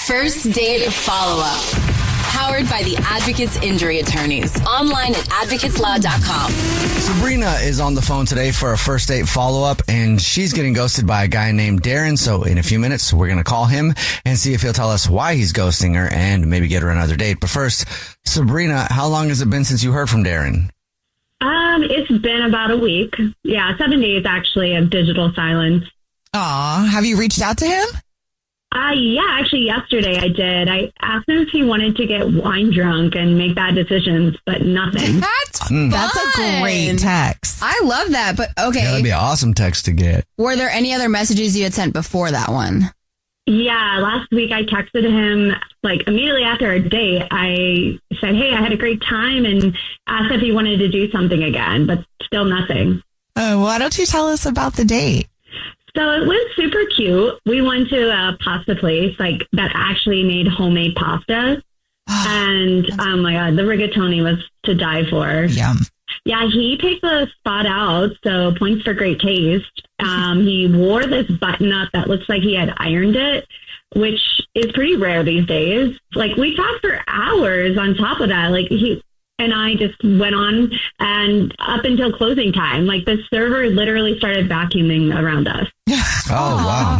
First Date Follow-Up. Powered by the Advocates Injury Attorneys. Online at advocateslaw.com. Sabrina is on the phone today for a first date follow-up, and she's getting ghosted by a guy named Darren. So in a few minutes, we're going to call him and see if he'll tell us why he's ghosting her and maybe get her another date. But first, Sabrina, how long has it been since you heard from Darren? It's been about a week. Yeah, 7 days actually of digital silence. Aw, have you reached out to him? Yeah, actually yesterday I did. I asked him if he wanted to get wine drunk and make bad decisions, but nothing. That's a great text. I love that, but okay. Yeah, that'd be an awesome text to get. Were there any other messages you had sent before that one? Yeah, last week I texted him, like immediately after our date. I said, hey, I had a great time, and asked if he wanted to do something again, but still nothing. Why don't you tell us about the date? So it was super cute. We went to a pasta place like that actually made homemade pasta. And oh my God, the rigatoni was to die for. Yum. Yeah, he picked the spot out, so points for great taste. He wore this button up that looks like he had ironed it, which is pretty rare these days. Like, we talked for hours on top of that. Like, he and I just went on, and up until closing time, like the server literally started vacuuming around us. Oh, wow.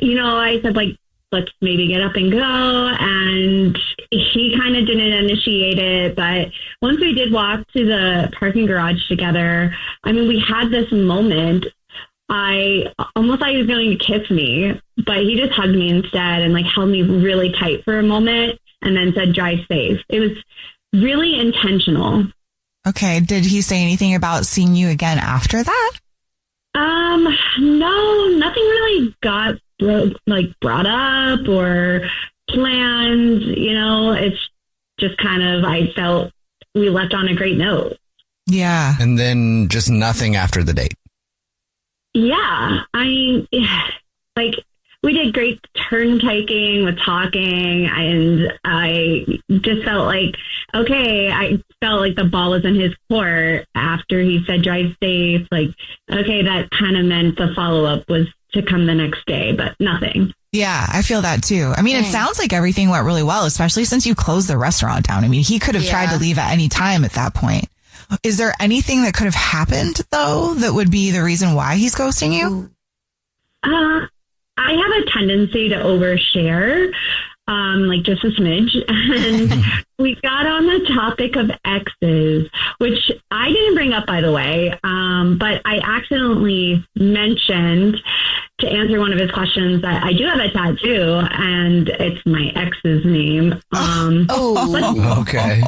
I said, like, let's maybe get up and go. And he kind of didn't initiate it. But once we did walk to the parking garage together, I mean, we had this moment. I almost thought he was going to kiss me, but he just hugged me instead and like held me really tight for a moment and then said, drive safe. It was really intentional. Okay. Did he say anything about seeing you again after that? No, nothing really got brought up or planned. It's just kind of, I felt we left on a great note. Yeah. And then just nothing after the date. Yeah. I mean, like, we did great turn taking with talking, and I just felt like, okay, I felt like the ball was in his court after he said drive safe. Like, okay, that kind of meant the follow-up was to come the next day, but nothing. Yeah, I feel that too. I mean, it sounds like everything went really well, especially since you closed the restaurant down. I mean, he could have tried to leave at any time at that point. Is there anything that could have happened, though, that would be the reason why he's ghosting you? I have a tendency to overshare, like just a smidge. And we got on the topic of exes, which I didn't bring up, by the way, but I accidentally mentioned to answer one of his questions that I do have a tattoo, and it's my ex's name. Okay.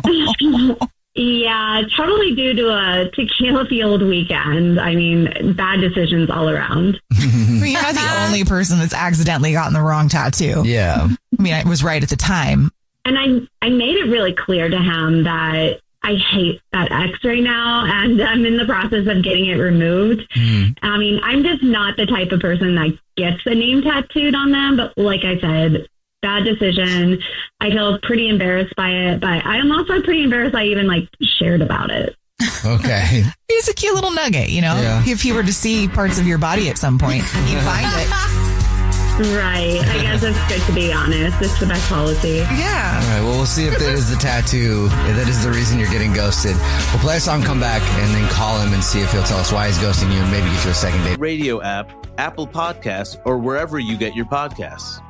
Yeah, totally due to a tequila-fueled weekend. I mean, bad decisions all around. You're not the only person that's accidentally gotten the wrong tattoo. Yeah. I mean, I was right at the time. And I made it really clear to him that I hate that X right now, and I'm in the process of getting it removed. I mean, I'm just not the type of person that gets a name tattooed on them, but like I said, bad decision. I feel pretty embarrassed by it, but I am also pretty embarrassed I even shared about it. Okay. It's a cute little nugget, Yeah. If he were to see parts of your body at some point, he'd find it. Right. I guess it's good to be honest. It's the best policy. Yeah. All right. Well, we'll see if that is the tattoo. If that is the reason you're getting ghosted. We'll play a song, come back, and then call him and see if he'll tell us why he's ghosting you and maybe get you a second date. Radio app, Apple Podcasts, or wherever you get your podcasts.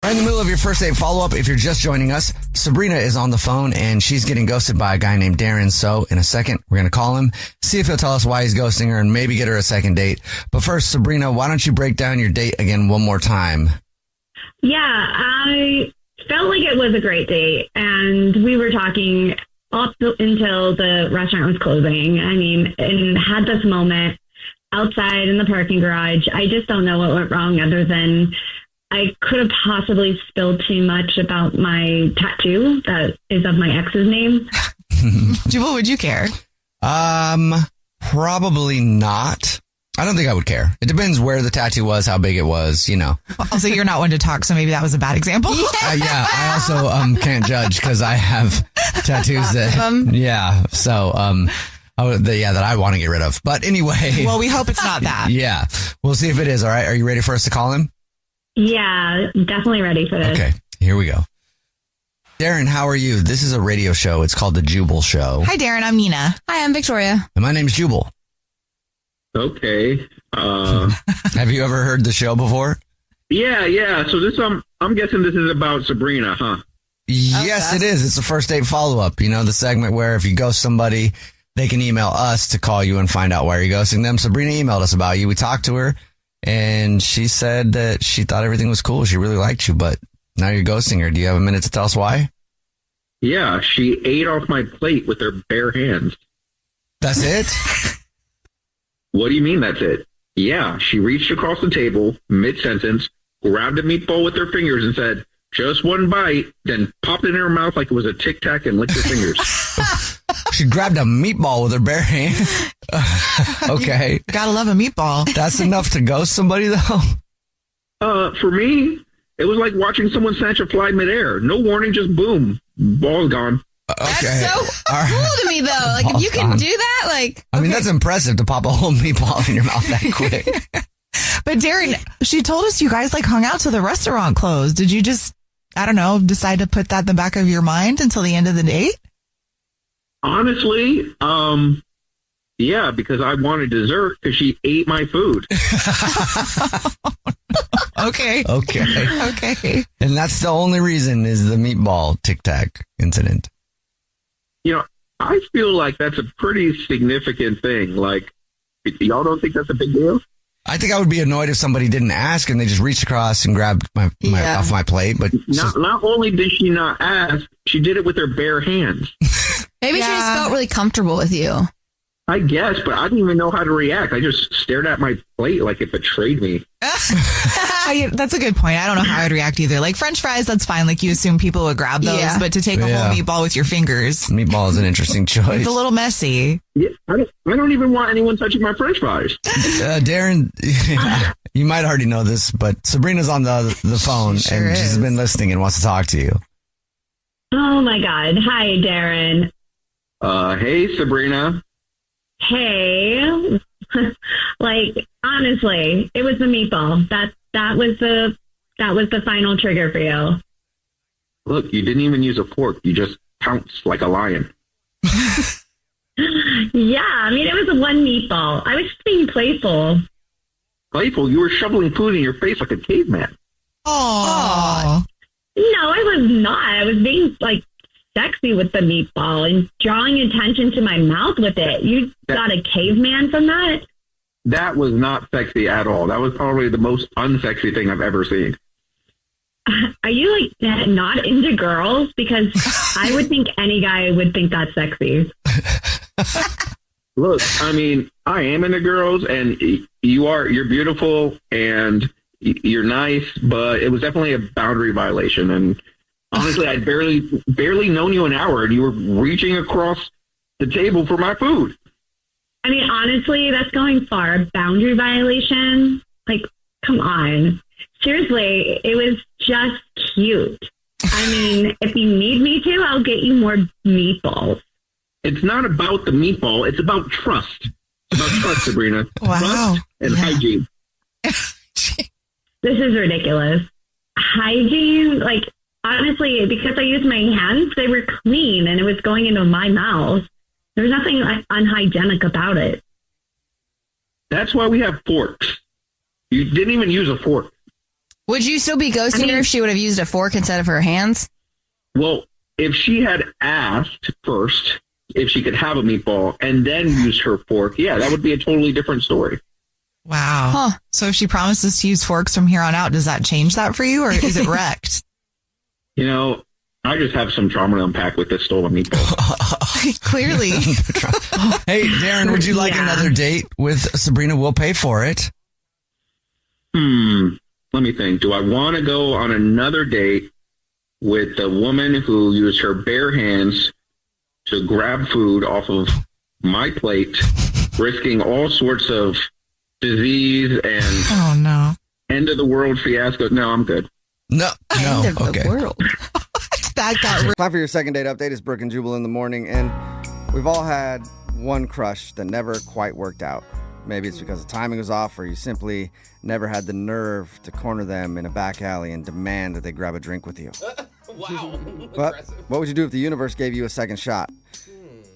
Right in the middle of your first date follow-up, if you're just joining us, Sabrina is on the phone and she's getting ghosted by a guy named Darren. So in a second, we're going to call him, see if he'll tell us why he's ghosting her and maybe get her a second date. But first, Sabrina, why don't you break down your date again one more time? Yeah, I felt like it was a great date, and we were talking up until the restaurant was closing. I mean, and had this moment outside in the parking garage. I just don't know what went wrong other than I could have possibly spilled too much about my tattoo that is of my ex's name. Jubal, would you care? Probably not. I don't think I would care. It depends where the tattoo was, how big it was, Also, you're not one to talk, so maybe that was a bad example. Yeah, I also can't judge because I have tattoos that I want to get rid of. But anyway. Well, we hope it's not that. Yeah. We'll see if it is. All right. Are you ready for us to call him? Yeah, definitely ready for this. Okay, here we go. Darren, how are you? This is a radio show. It's called The Jubal Show. Hi, Darren. I'm Nina. Hi, I'm Victoria. And my name's Jubal. Okay. Have you ever heard the show before? Yeah. So this, I'm guessing this is about Sabrina, huh? Yes, it is. It's a first date follow-up. You know, the segment where if you ghost somebody, they can email us to call you and find out why you're ghosting them. Sabrina emailed us about you. We talked to her, and she said that she thought everything was cool. She really liked you, but now you're ghosting her. Do you have a minute to tell us why? Yeah, she ate off my plate with her bare hands. That's it? What do you mean that's it? Yeah, she reached across the table, mid-sentence, grabbed a meatball with her fingers and said, just one bite, then popped it in her mouth like it was a Tic Tac and licked her fingers. She grabbed a meatball with her bare hand. Okay. Gotta love a meatball. That's enough to ghost somebody, though? For me, it was like watching someone snatch a fly midair. No warning, just boom. Ball's gone. Okay. That's so cool to me, though. Like, if you can do that, like... I mean, that's impressive to pop a whole meatball in your mouth that quick. But Darren, she told us you guys like hung out till the restaurant closed. Did you just, I don't know, decide to put that in the back of your mind until the end of the date? Honestly, yeah, because I wanted dessert because she ate my food. Okay. And that's the only reason is the meatball Tic Tac incident. You know, I feel like that's a pretty significant thing. Like, y'all don't think that's a big deal? I think I would be annoyed if somebody didn't ask and they just reached across and grabbed my off my plate. But not only did she not ask, she did it with her bare hands. Maybe she just felt really comfortable with you. I guess, but I didn't even know how to react. I just stared at my plate like it betrayed me. That's a good point. I don't know how I'd react either. Like French fries, that's fine. Like you assume people would grab those, but to take a whole meatball with your fingers. Meatball is an interesting choice. It's a little messy. Yeah, I don't even want anyone touching my French fries. Darren, you might already know this, but Sabrina's on the phone and she's been listening and wants to talk to you. Oh my God. Hi, Darren. Hey, Sabrina. Hey. Like, honestly, it was the meatball. That was the final trigger for you. Look, you didn't even use a fork. You just pounced like a lion. Yeah, I mean, it was a one meatball. I was just being playful. Playful? You were shoveling food in your face like a caveman. Oh. No, I was not. I was being, like, sexy with the meatball and drawing attention to my mouth with it. You got a caveman from that? That was not sexy at all. That was probably the most unsexy thing I've ever seen. Are you, like, not into girls? Because I would think any guy would think that's sexy. Look, I mean, I am into girls, and you're beautiful, and you're nice, but it was definitely a boundary violation. And honestly, I'd barely known you an hour, and you were reaching across the table for my food. I mean, honestly, that's going far. A boundary violation? Like, come on. Seriously, it was just cute. I mean, if you need me to, I'll get you more meatballs. It's not about the meatball. It's about trust. It's about trust, Sabrina. Wow. Trust and hygiene. This is ridiculous. Hygiene? Like, honestly, because I used my hands, they were clean and it was going into my mouth. There was nothing unhygienic about it. That's why we have forks. You didn't even use a fork. Would you still be ghosting her if she would have used a fork instead of her hands? Well, if she had asked first if she could have a meatball and then used her fork, yeah, that would be a totally different story. Wow. Huh. So if she promises to use forks from here on out, does that change that for you or is it wrecked? You know, I just have some trauma to unpack with this stolen meatball. Clearly. Hey, Darren, would you like another date with Sabrina? We'll pay for it. Let me think. Do I want to go on another date with a woman who used her bare hands to grab food off of my plate, risking all sorts of disease and end of the world fiasco? No, I'm good. No. End of the world. That got Time for your second date update. It's Brooke and Jubal in the morning, and we've all had one crush that never quite worked out. Maybe it's because the timing was off, or you simply never had the nerve to corner them in a back alley and demand that they grab a drink with you. Wow. But what would you do if the universe gave you a second shot?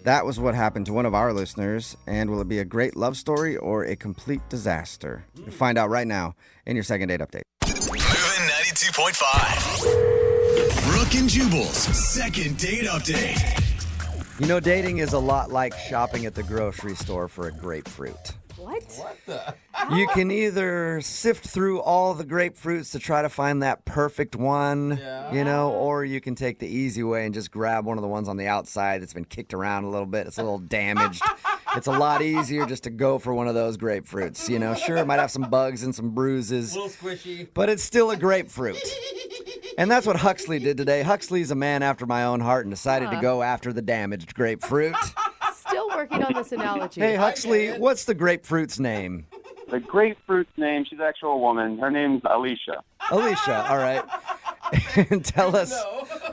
That was what happened to one of our listeners. And will it be a great love story or a complete disaster? You'll find out right now in your second date update. Moving 92.5. Brooke and Jubal's second date update. You know, dating is a lot like shopping at the grocery store for a grapefruit. What the? You can either sift through all the grapefruits to try to find that perfect one, or you can take the easy way and just grab one of the ones on the outside that's been kicked around a little bit. It's a little damaged. It's a lot easier just to go for one of those grapefruits. Sure, it might have some bugs and some bruises. A little squishy. But it's still a grapefruit. And that's what Huxley did today. Huxley's a man after my own heart and decided to go after the damaged grapefruit. Still working on this analogy. Hey, Huxley, what's the grapefruit's name? The grapefruit's name, she's actually a woman. Her name's Alicia. Alicia, all right. And tell us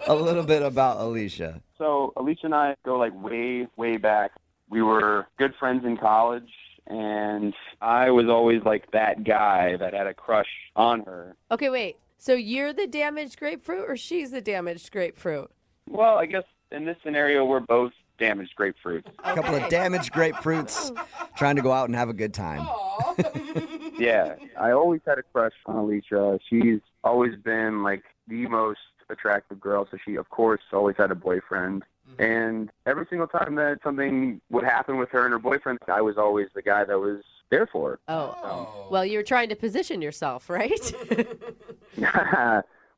a little bit about Alicia. So Alicia and I go way, way back. We were good friends in college, and I was always that guy that had a crush on her. Okay, wait. So you're the damaged grapefruit or she's the damaged grapefruit? Well, I guess in this scenario, we're both damaged grapefruits. A couple of damaged grapefruits trying to go out and have a good time. Yeah, I always had a crush on Alicia. She's always been the most attractive girl, so she, of course, always had a boyfriend. And every single time that something would happen with her and her boyfriend, I was always the guy that was there for her. Oh. Well, you're trying to position yourself, right?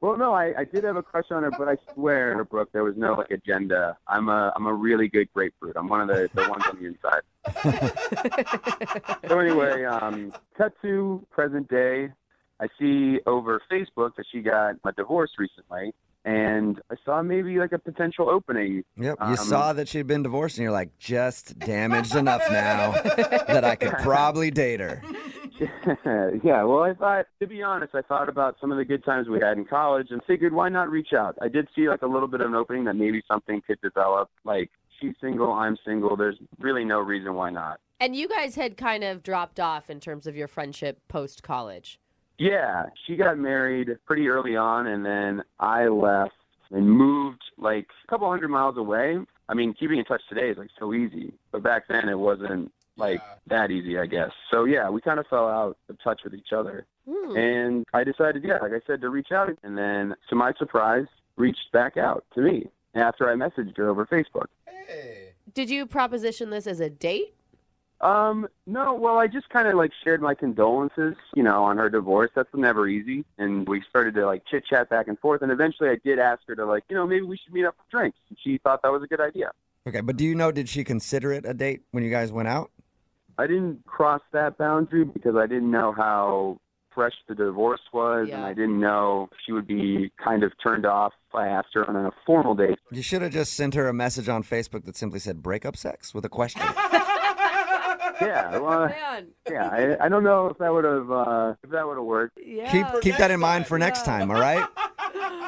Well, no, I did have a crush on her, but I swear, Brooke, there was no agenda. I'm a really good grapefruit. I'm one of the ones on the inside. So anyway, cut to present day. I see over Facebook that she got a divorce recently, and I saw maybe a potential opening. Yep, you saw that she'd been divorced, and you're like, just damaged enough now that I could probably date her. Yeah, well, I thought, to be honest, I thought about some of the good times we had in college and figured, why not reach out? I did see a little bit of an opening that maybe something could develop. She's single, I'm single. There's really no reason why not. And you guys had kind of dropped off in terms of your friendship post-college. Yeah, she got married pretty early on, and then I left and moved a couple hundred miles away. I mean, keeping in touch today is so easy, but back then it wasn't that easy, I guess. So yeah, we kind of fell out of touch with each other. And I decided, like I said, to reach out, and then to my surprise, reached back out to me after I messaged her over Facebook. Hey. Did you proposition this as a date? No, well, I just kind of shared my condolences, on her divorce. That's never easy. And we started to chit chat back and forth. And eventually I did ask her to maybe we should meet up for drinks. And she thought that was a good idea. Okay, but did she consider it a date when you guys went out? I didn't cross that boundary because I didn't know how fresh the divorce was. Yeah. And I didn't know if she would be kind of turned off if I asked her on a formal date. You should have just sent her a message on Facebook that simply said breakup sex with a question. Yeah, well, yeah, I don't know if that would have worked. Yeah. Keep that in mind for next time, all right?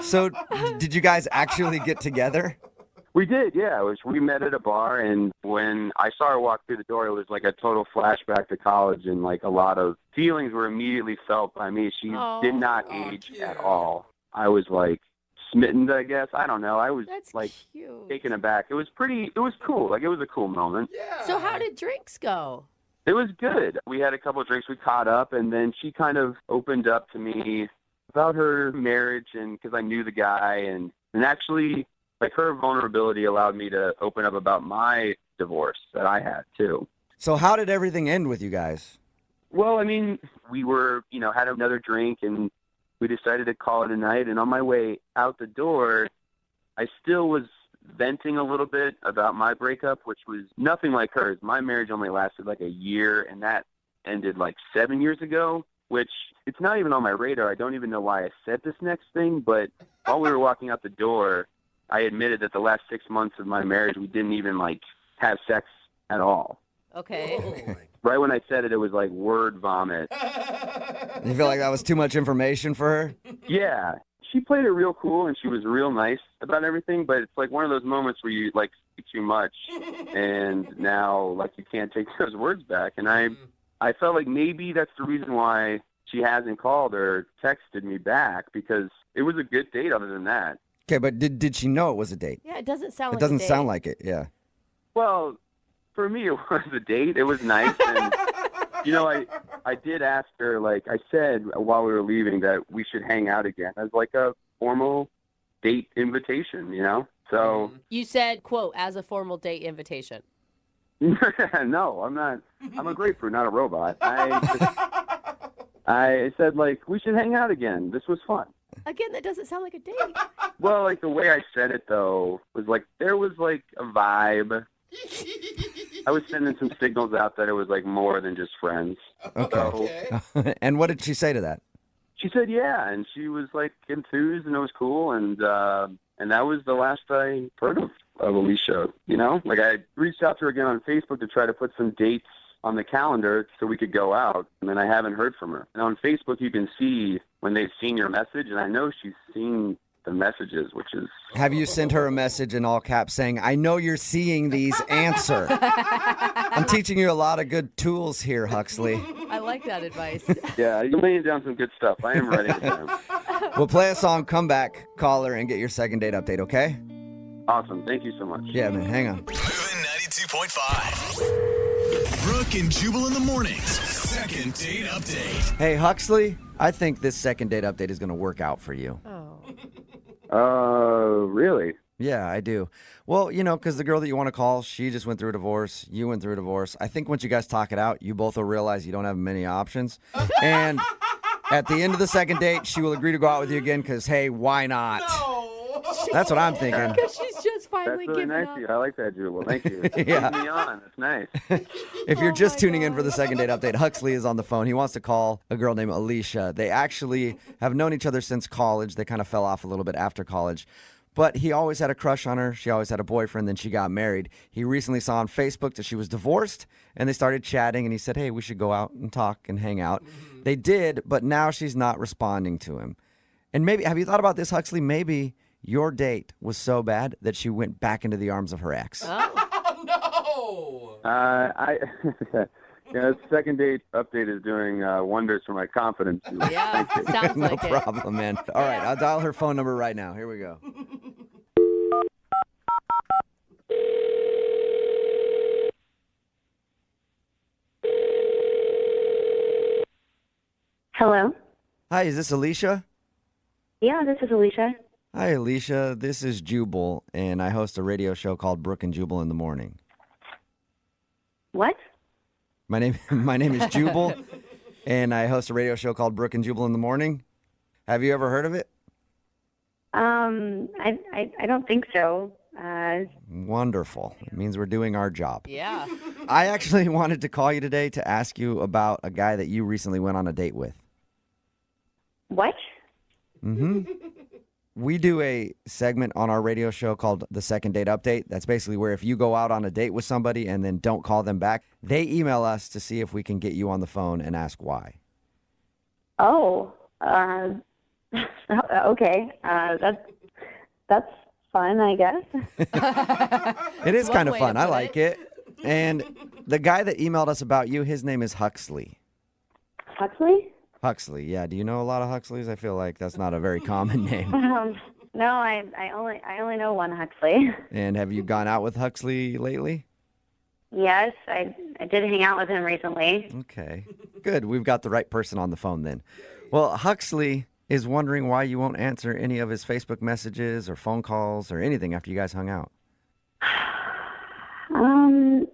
So, did you guys actually get together? We did, yeah. We met at a bar, and when I saw her walk through the door, it was a total flashback to college, and a lot of feelings were immediately felt by me. She did not age at all. I was smitten, I guess. I don't know. I was cute. taken aback. It was cool. It was a cool moment. Yeah. So how did drinks go? It was good. We had a couple of drinks. We caught up, and then she kind of opened up to me about her marriage, and because I knew the guy, and actually, her vulnerability allowed me to open up about my divorce that I had too. So how did everything end with you guys? Well, I mean, we were, had another drink, and we decided to call it a night. And on my way out the door, I still was venting a little bit about my breakup, which was nothing like hers. My marriage only lasted a year, and that ended 7 years ago, which it's not even on my radar. I don't even know why I said this next thing, but while we were walking out the door, I admitted that the last 6 months of my marriage, we didn't even have sex at all. Okay. Right when I said it, it was word vomit. You feel like that was too much information for her? Yeah. She played it real cool, and she was real nice about everything, but it's one of those moments where you speak too much, and now you can't take those words back. And I I felt like maybe that's the reason why she hasn't called or texted me back, because it was a good date other than that. Okay, but did she know it was a date? Yeah, it doesn't sound It like doesn't a date. sound like it, yeah. Well, for me, it was a date. It was nice. And, I did ask her, like I said while we were leaving, that we should hang out again as like a formal date invitation, So You said, quote, as a formal date invitation. no, I'm not. I'm a grapefruit, not a robot. I said, like, we should hang out again. This was fun. Again, that doesn't sound like a date. Well, like, the way I said it, though, was like, there was, like, a vibe. I was sending some signals out that it was, like, more than just friends. Okay. And what did she say to that? She said, yeah, and she was, like, enthused, and it was cool, and that was the last I heard of Alicia, Like, I reached out to her again on Facebook to try to put some dates on the calendar so we could go out, and then I haven't heard from her. And on Facebook, you can see when they've seen your message, and I know she's seen the messages, which is... Have you sent her a message in all caps saying, I know you're seeing these, answer? I'm teaching you a lot of good tools here, Huxley. I like that advice. Yeah, you're laying down some good stuff. I am ready for him. We'll play a song, come back, call her, and get your second date update, okay? Awesome. Thank you so much. Yeah, man, hang on. Moving 92.5. Brooke and Jubal in the mornings. Second date update. Hey, Huxley, I think this second date update is going to work out for you. Really? Yeah, I do. Well, because the girl that you want to call, she just went through a divorce. You went through a divorce. I think once you guys talk it out, you both will realize you don't have many options. And at the end of the second date, she will agree to go out with you again because, hey, why not? That's what I'm thinking. Because she's just finally That's really given nice up. of you. I like that, Jubal. Thank you. Yeah. Put me on. That's nice. If you're just tuning in for the second date update, Huxley is on the phone. He wants to call a girl named Alicia. They actually have known each other since college. They kind of fell off a little bit after college. But he always had a crush on her. She always had a boyfriend. Then she got married. He recently saw on Facebook that she was divorced, and they started chatting, and he said, hey, we should go out and talk and hang out. They did, but now she's not responding to him. And maybe, have you thought about this, Huxley? Maybe your date was so bad that she went back into the arms of her ex. Oh, no. Second date update is doing wonders for my confidence. Yeah, sounds No like it. problem, man. All right, I'll dial her phone number right now. Here we go. Hello? Hi, is this Alicia? Yeah, this is Alicia. Hi, Alicia. This is Jubal, and I host a radio show called Brooke and Jubal in the Morning. What? My name is Jubal, and I host a radio show called Brooke and Jubal in the Morning. Have you ever heard of it? I don't think so. Wonderful. It means we're doing our job. Yeah. I actually wanted to call you today to ask you about a guy that you recently went on a date with. What? Mm-hmm. We do a segment on our radio show called The Second Date Update. That's basically where if you go out on a date with somebody and then don't call them back, they email us to see if we can get you on the phone and ask why. Oh, okay. That's fun, I guess. It is kind of one way fun. to I put like it. And the guy that emailed us about you, his name is Huxley. Huxley? Huxley, yeah. Do you know a lot of Huxleys? I feel like that's not a very common name. No, I only know one Huxley. And have you gone out with Huxley lately? Yes, I did hang out with him recently. Okay, good. We've got the right person on the phone then. Well, Huxley is wondering why you won't answer any of his Facebook messages or phone calls or anything after you guys hung out. I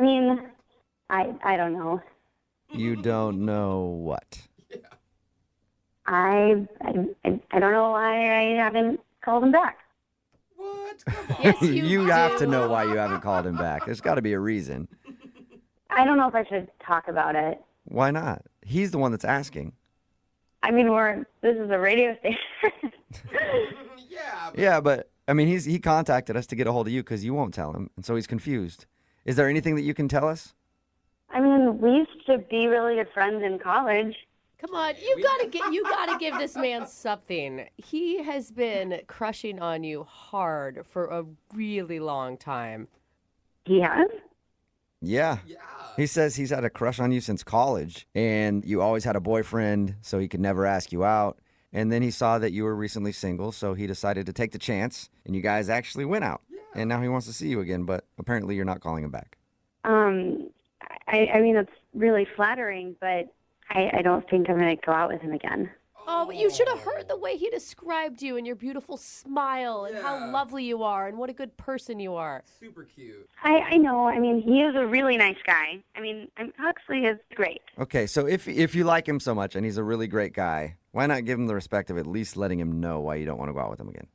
mean, I don't know. You don't know what? I don't know why I haven't called him back. What? Come on. Yes, You have to do. know why you haven't called him back. There's got to be a reason. I don't know if I should talk about it. Why not? He's the one that's asking. I mean, this is a radio station. Yeah. Yeah, but I mean, he contacted us to get a hold of you because you won't tell him, and so he's confused. Is there anything that you can tell us? I mean, we used to be really good friends in college. Come on, you gotta give this man something. He has been crushing on you hard for a really long time. He has? Yeah. He says he's had a crush on you since college, and you always had a boyfriend, so he could never ask you out. And then he saw that you were recently single, so he decided to take the chance, and you guys actually went out. Yeah. And now he wants to see you again, but apparently you're not calling him back. I mean, that's really flattering, but I don't think I'm going to go out with him again. Oh, but you should have heard the way he described you and your beautiful smile and how lovely you are and what a good person you are. Super cute. I know. I mean, he is a really nice guy. I mean, Huxley is great. Okay, so if you like him so much and he's a really great guy, why not give him the respect of at least letting him know why you don't want to go out with him again?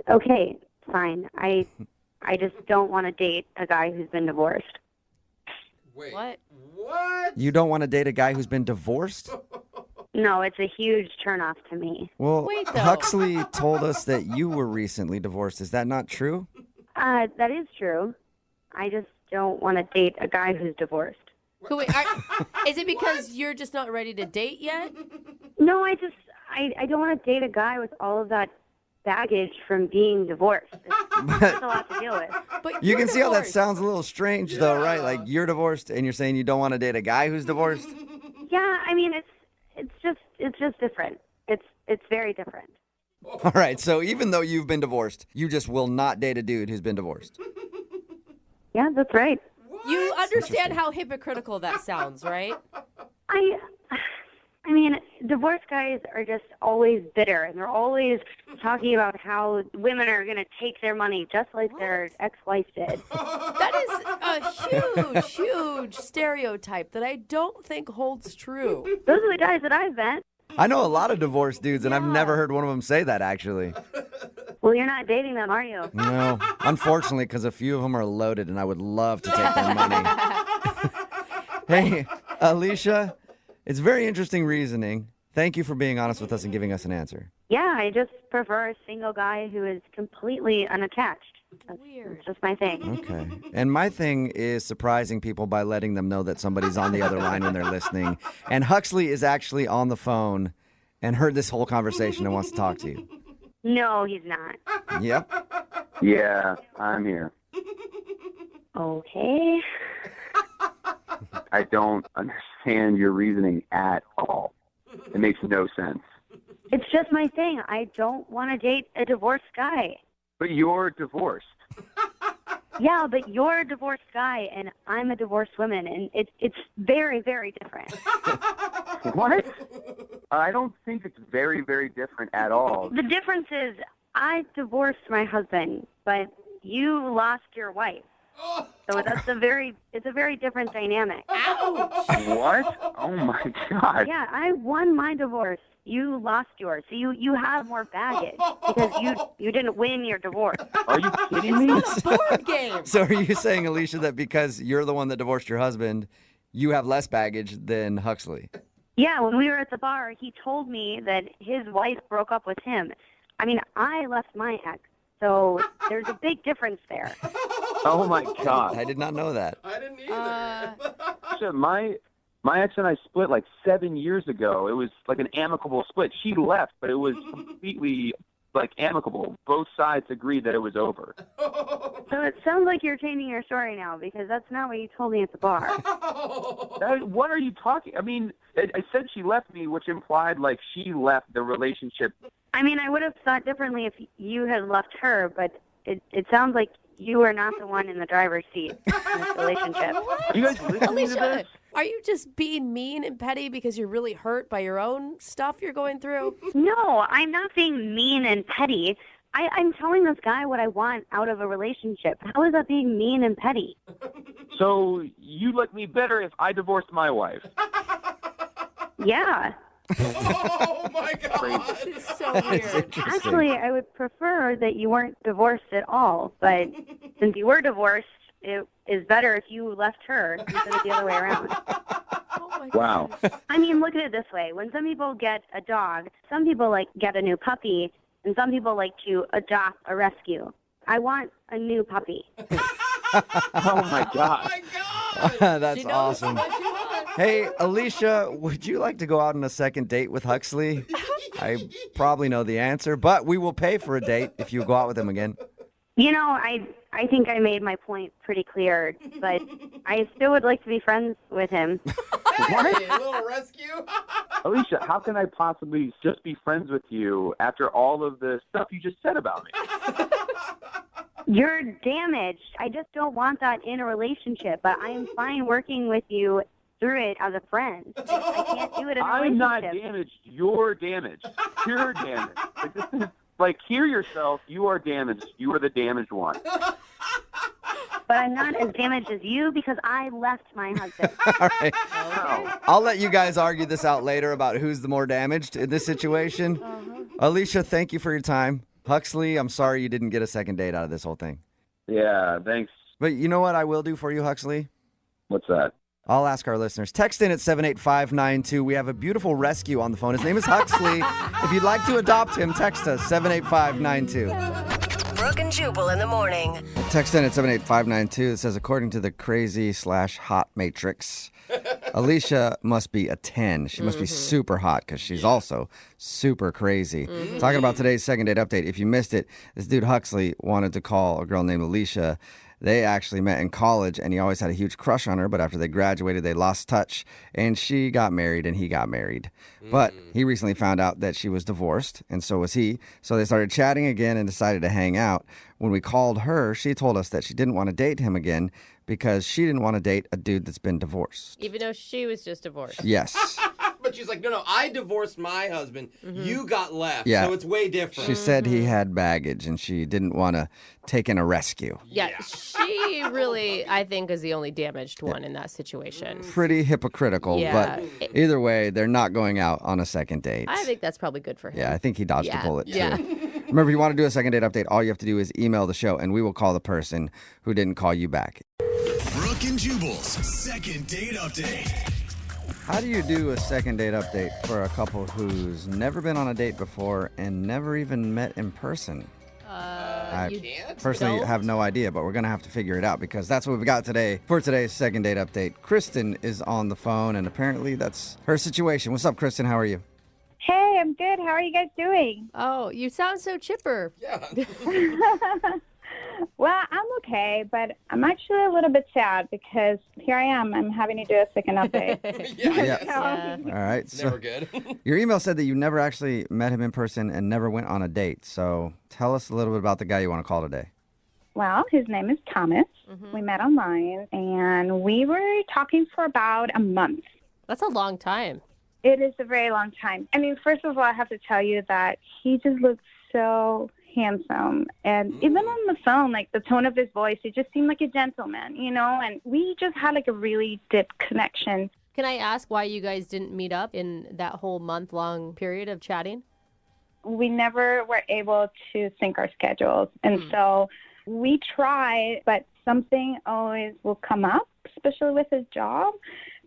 Okay, fine. I just don't want to date a guy who's been divorced. Wait. What? You don't want to date a guy who's been divorced? No, it's a huge turnoff to me. Well, Wait, though. Huxley told us that you were recently divorced. Is that not true? That is true. I just don't want to date a guy who's divorced. Wait, is it because you're just not ready to date yet? No, I don't want to date a guy with all of that baggage from being divorced. It's a lot to deal with. But You can see how that divorced. sounds a little strange, though, right? Like, you're divorced, and you're saying you don't want to date a guy who's divorced? Yeah, I mean, it's just different. It's very different. All right, so even though you've been divorced, you just will not date a dude who's been divorced. Yeah, that's right. You understand how hypocritical that sounds, right? I mean, divorced guys are just always bitter, and they're always talking about how women are going to take their money just like their ex-wife did. That is a huge stereotype that I don't think holds true. Those are the guys that I've met. I know a lot of divorced dudes, and I've never heard one of them say that, actually. Well, you're not dating them, are you? No, unfortunately, because a few of them are loaded, and I would love to take their money. Hey, Alicia, it's very interesting reasoning. Thank you for being honest with us and giving us an answer. Yeah, I just prefer a single guy who is completely unattached. That's just my thing. Okay. And my thing is surprising people by letting them know that somebody's on the other line when they're listening. And Huxley is actually on the phone and heard this whole conversation and wants to talk to you. No, he's not. Yep. Yeah, I'm here. Okay. I don't understand your reasoning at all. It makes no sense. It's just my thing. I don't want to date a divorced guy. But you're divorced. Yeah, but you're a divorced guy, and I'm a divorced woman, and it's very, very different. What? I don't think it's very, very different at all. The difference is I divorced my husband, but you lost your wife. So it's a very different dynamic. What? Oh my God. Yeah, I won my divorce. You lost yours. So you have more baggage because you didn't win your divorce. Are you kidding me? It's not a board game. So are you saying, Alicia, that because you're the one that divorced your husband, you have less baggage than Huxley? Yeah, when we were at the bar, he told me that his wife broke up with him. I mean, I left my ex, so there's a big difference there. Oh my God. I did not know that. I didn't either. My ex and I split like 7 years ago. It was like an amicable split. She left, but it was completely like amicable. Both sides agreed that it was over. So it sounds like you're changing your story now because that's not what you told me at the bar. What are you talking? I mean, I said she left me, which implied like she left the relationship. I mean, I would have thought differently if you had left her, but it sounds like you are not the one in the driver's seat in this relationship. Are you guys listening to this? Are you just being mean and petty because you're really hurt by your own stuff you're going through? No, I'm not being mean and petty. I'm telling this guy what I want out of a relationship. How is that being mean and petty? So you like me better if I divorced my wife? Yeah. Oh my God. This is so weird. Actually, I would prefer that you weren't divorced at all. But since you were divorced, it is better if you left her instead of the other way around. Oh my Wow. I mean, look at it this way. When some people get a dog, some people like get a new puppy, and some people like to adopt a rescue. I want a new puppy. Oh my God. That's awesome. Hey, Alicia, would you like to go out on a second date with Huxley? I probably know the answer, but we will pay for a date if you go out with him again. You know, I think I made my point pretty clear, but I still would like to be friends with him. Hey, a little rescue. Alicia, how can I possibly just be friends with you after all of the stuff you just said about me? You're damaged. I just don't want that in a relationship, but I am fine working with you through it as a friend. I can't do it in a relationship. I'm not damaged. You're damaged. You're damaged. Like, this is, like, hear yourself. You are damaged. You are the damaged one. But I'm not as damaged as you because I left my husband. All right. I'll let you guys argue this out later about who's the more damaged in this situation. Alicia, thank you for your time. Huxley, I'm sorry you didn't get a second date out of this whole thing. Yeah, thanks. But you know what I will do for you, Huxley? What's that? I'll ask our listeners. Text in at 78592. We have a beautiful rescue on the phone. His name is Huxley. If you'd like to adopt him, text us 78592. Brooke and Jubal in the morning. Text in at 78592. It says, according to the crazy/hot matrix, Alicia must be a 10. She must be super hot because she's also super crazy. Talking about today's second date update. If you missed it, this dude Huxley wanted to call a girl named Alicia. They actually met in college, and he always had a huge crush on her, but after they graduated, they lost touch, and she got married, and he got married. But he recently found out that she was divorced, and so was he, so they started chatting again and decided to hang out. When we called her, she told us that she didn't want to date him again because she didn't want to date a dude that's been divorced. Even though she was just divorced. Yes. But she's like, no, I divorced my husband. You got left. Yeah. So it's way different. She said he had baggage, and she didn't want to take in a rescue. Yeah, she really, I think, is the only damaged one in that situation. Pretty hypocritical, Yeah. but either way, they're not going out on a second date. I think that's probably good for him. Yeah, I think he dodged a bullet, too. Yeah. Remember, if you want to do a second date update, all you have to do is email the show, and we will call the person who didn't call you back. Brooke and Jubal's second date update. How do you do a second date update for a couple who's never been on a date before and never even met in person? I personally have no idea, but we're going to have to figure it out because that's what we've got today for today's second date update. Kristen is on the phone, and apparently that's her situation. What's up, Kristen? How are you? Hey, I'm good. How are you guys doing? Oh, you sound so chipper. Yeah. Well, I'm okay, but I'm actually a little bit sad because here I am. I'm having to do a second update. Yeah. All right. Never good. Your email said that you never actually met him in person and never went on a date. So tell us a little bit about the guy you want to call today. Well, his name is Thomas. We met online, and we were talking for about a month. That's a long time. It is a very long time. I mean, first of all, I have to tell you that he just looks so handsome. And even on the phone, like the tone of his voice, he just seemed like a gentleman, you know, and we just had like a really deep connection. Can I ask why you guys didn't meet up in that whole month-long period of chatting? We never were able to sync our schedules. And so we tried, but something always will come up, especially with his job.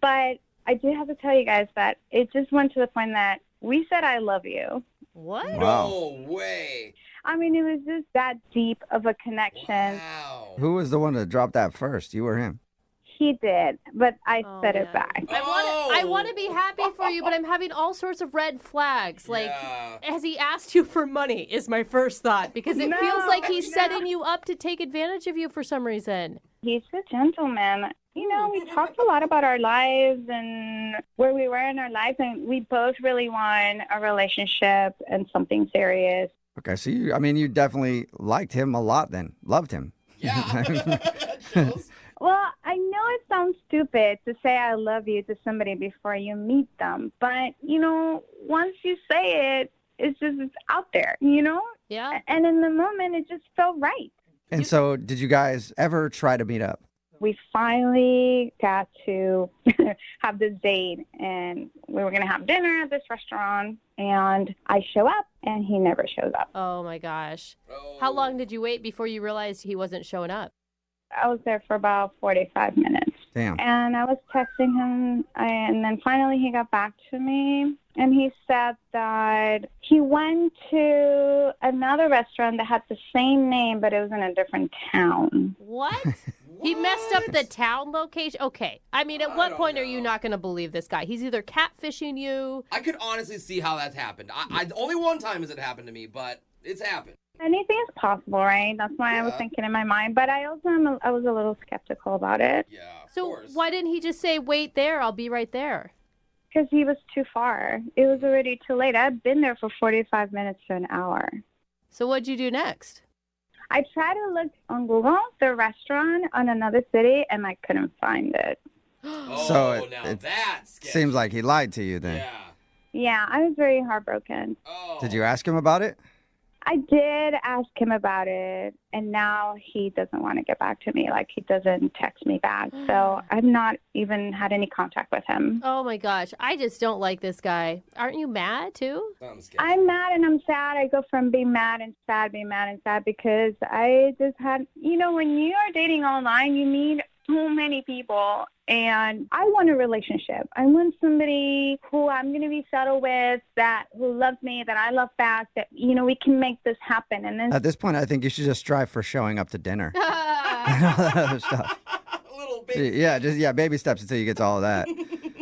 But I do have to tell you guys that it just went to the point that we said, I love you. What? No way. I mean, it was just that deep of a connection. Wow. Who was the one to drop that first? You or him? He did, but I said it back. I want to be happy for you, but I'm having all sorts of red flags. Like, has he asked you for money is my first thought, because it feels like he's setting you up to take advantage of you for some reason. He's a gentleman. You know, we talked a lot about our lives and where we were in our lives, and we both really want a relationship and something serious. Okay, so you definitely liked him a lot then. Loved him. Yeah. Well, I know it sounds stupid to say I love you to somebody before you meet them, but, you know, once you say it, it's out there, you know? Yeah. And in the moment, it just felt right. And so did you guys ever try to meet up? We finally got to have this date, and we were going to have dinner at this restaurant, and I show up, and he never shows up. Oh, my gosh. How long did you wait before you realized he wasn't showing up? I was there for about 45 minutes. Damn. And I was texting him, and then finally he got back to me, and he said that he went to another restaurant that had the same name, but it was in a different town. What? He messed up the town location? Okay. I mean, at what point are you not going to believe this guy? He's either catfishing you. I could honestly see how that's happened. I only one time has it happened to me, but it's happened. Anything is possible, right? That's why I was thinking in my mind. But I also I was a little skeptical about it. Yeah, So why didn't he just say, wait there, I'll be right there? Because he was too far. It was already too late. I've been there for 45 minutes to an hour. So what'd you do next? I tried to look on Google, the restaurant on another city, and I couldn't find it. So it seems like he lied to you then. Yeah, I was very heartbroken. Did you ask him about it? I did ask him about it, and now he doesn't want to get back to me. Like, he doesn't text me back. So I've not even had any contact with him. Oh, my gosh. I just don't like this guy. Aren't you mad, too? I'm mad and I'm sad. I go from being mad and sad, being mad and sad, because I just had, when you are dating online, you meet so many people, and I want a relationship. I want somebody who I'm going to be settled with, who loves me, that I love back, that, we can make this happen. And then At this point, I think you should just strive for showing up to dinner. And all that other stuff. Baby steps until you get to all of that.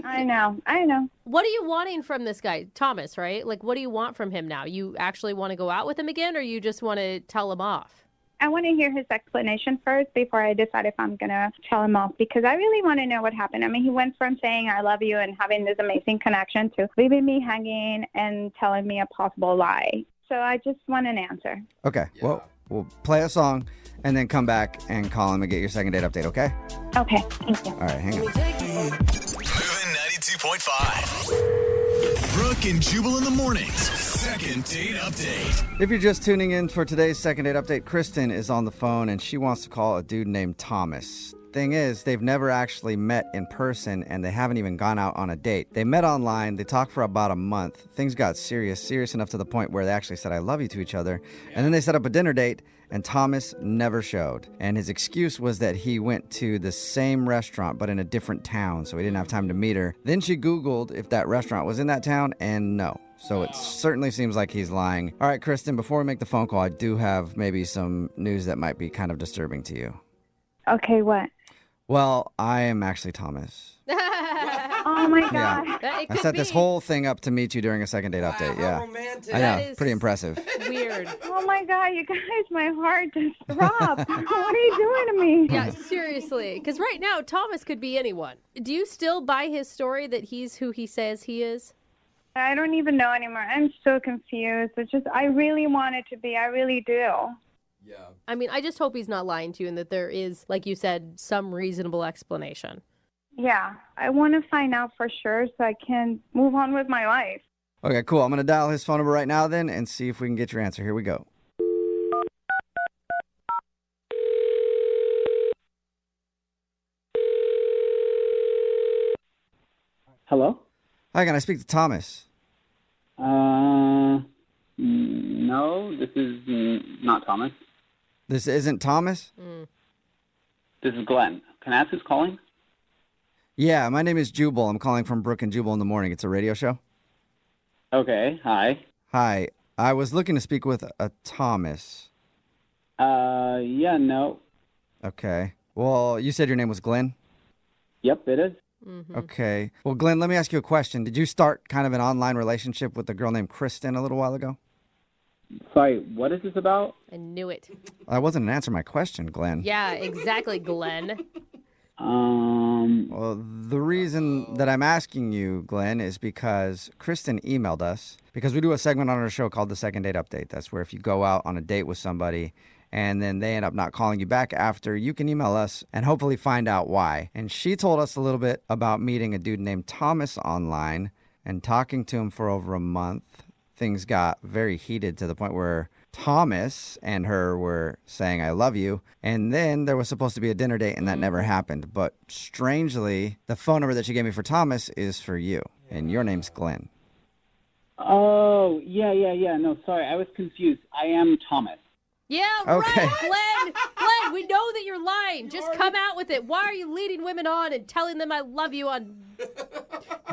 I know. What are you wanting from this guy? Thomas, right? Like, what do you want from him now? You actually want to go out with him again, or you just want to tell him off? I want to hear his explanation first before I decide if I'm going to tell him off, because I really want to know what happened. I mean, he went from saying I love you and having this amazing connection to leaving me hanging and telling me a possible lie. So I just want an answer. Okay, well, we'll play a song and then come back and call him and get your second date update, okay? Okay, thank you. All right, hang on. Moving 92.5. Brooke and Jubal in the mornings. Second date update. If you're just tuning in for today's second date update, Kristen is on the phone and she wants to call a dude named Thomas. Thing is, they've never actually met in person and they haven't even gone out on a date. They met online, they talked for about a month. Things got serious enough to the point where they actually said I love you to each other. And then they set up a dinner date and Thomas never showed. And his excuse was that he went to the same restaurant but in a different town, so he didn't have time to meet her. Then she Googled if that restaurant was in that town, and no. So it certainly seems like he's lying. All right, Kristen, before we make the phone call, I do have maybe some news that might be kind of disturbing to you. Okay, what? Well, I am actually Thomas. Oh, my God. Yeah. I set this whole thing up to meet you during a second date update. Yeah. Romantic. I know. Pretty impressive. Weird. Oh, my God, you guys, my heart just dropped. What are you doing to me? Yeah, seriously. Because right now, Thomas could be anyone. Do you still buy his story that he's who he says he is? I don't even know anymore. I'm so confused. It's just, I really want it to be. I really do. Yeah. I mean, I just hope he's not lying to you and that there is, like you said, some reasonable explanation. Yeah, I want to find out for sure so I can move on with my life. Okay, cool. I'm going to dial his phone number right now then and see if we can get your answer. Here we go. Hello? Hi, can I speak to Thomas? No, this is not Thomas. This isn't Thomas? This is Glenn. Can I ask who's calling? Yeah, my name is Jubal. I'm calling from Brooke and Jubal in the Morning. It's a radio show. Okay, hi. Hi. I was looking to speak with a Thomas. Yeah, no. Okay. Well, you said your name was Glenn? Yep, it is. Mm-hmm. Okay. Well, Glenn, let me ask you a question. Did you start kind of an online relationship with a girl named Kristen a little while ago? Sorry, what is this about? I knew it. That wasn't an answer to my question, Glenn. Yeah, exactly, Glenn. Well, the reason that I'm asking you, Glenn, is because Kristen emailed us, because we do a segment on our show called the Second Date Update. That's where if you go out on a date with somebody and then they end up not calling you back after, you can email us and hopefully find out why. And she told us a little bit about meeting a dude named Thomas online and talking to him for over a month. Things got very heated to the point where Thomas and her were saying, I love you. And then there was supposed to be a dinner date and that never happened. But strangely, the phone number that she gave me for Thomas is for you. And your name's Glenn. Oh, yeah. No, sorry, I was confused. I am Thomas. Yeah, Okay. right, Glenn, we know that you're lying. Just come out with it. Why are you leading women on and telling them I love you on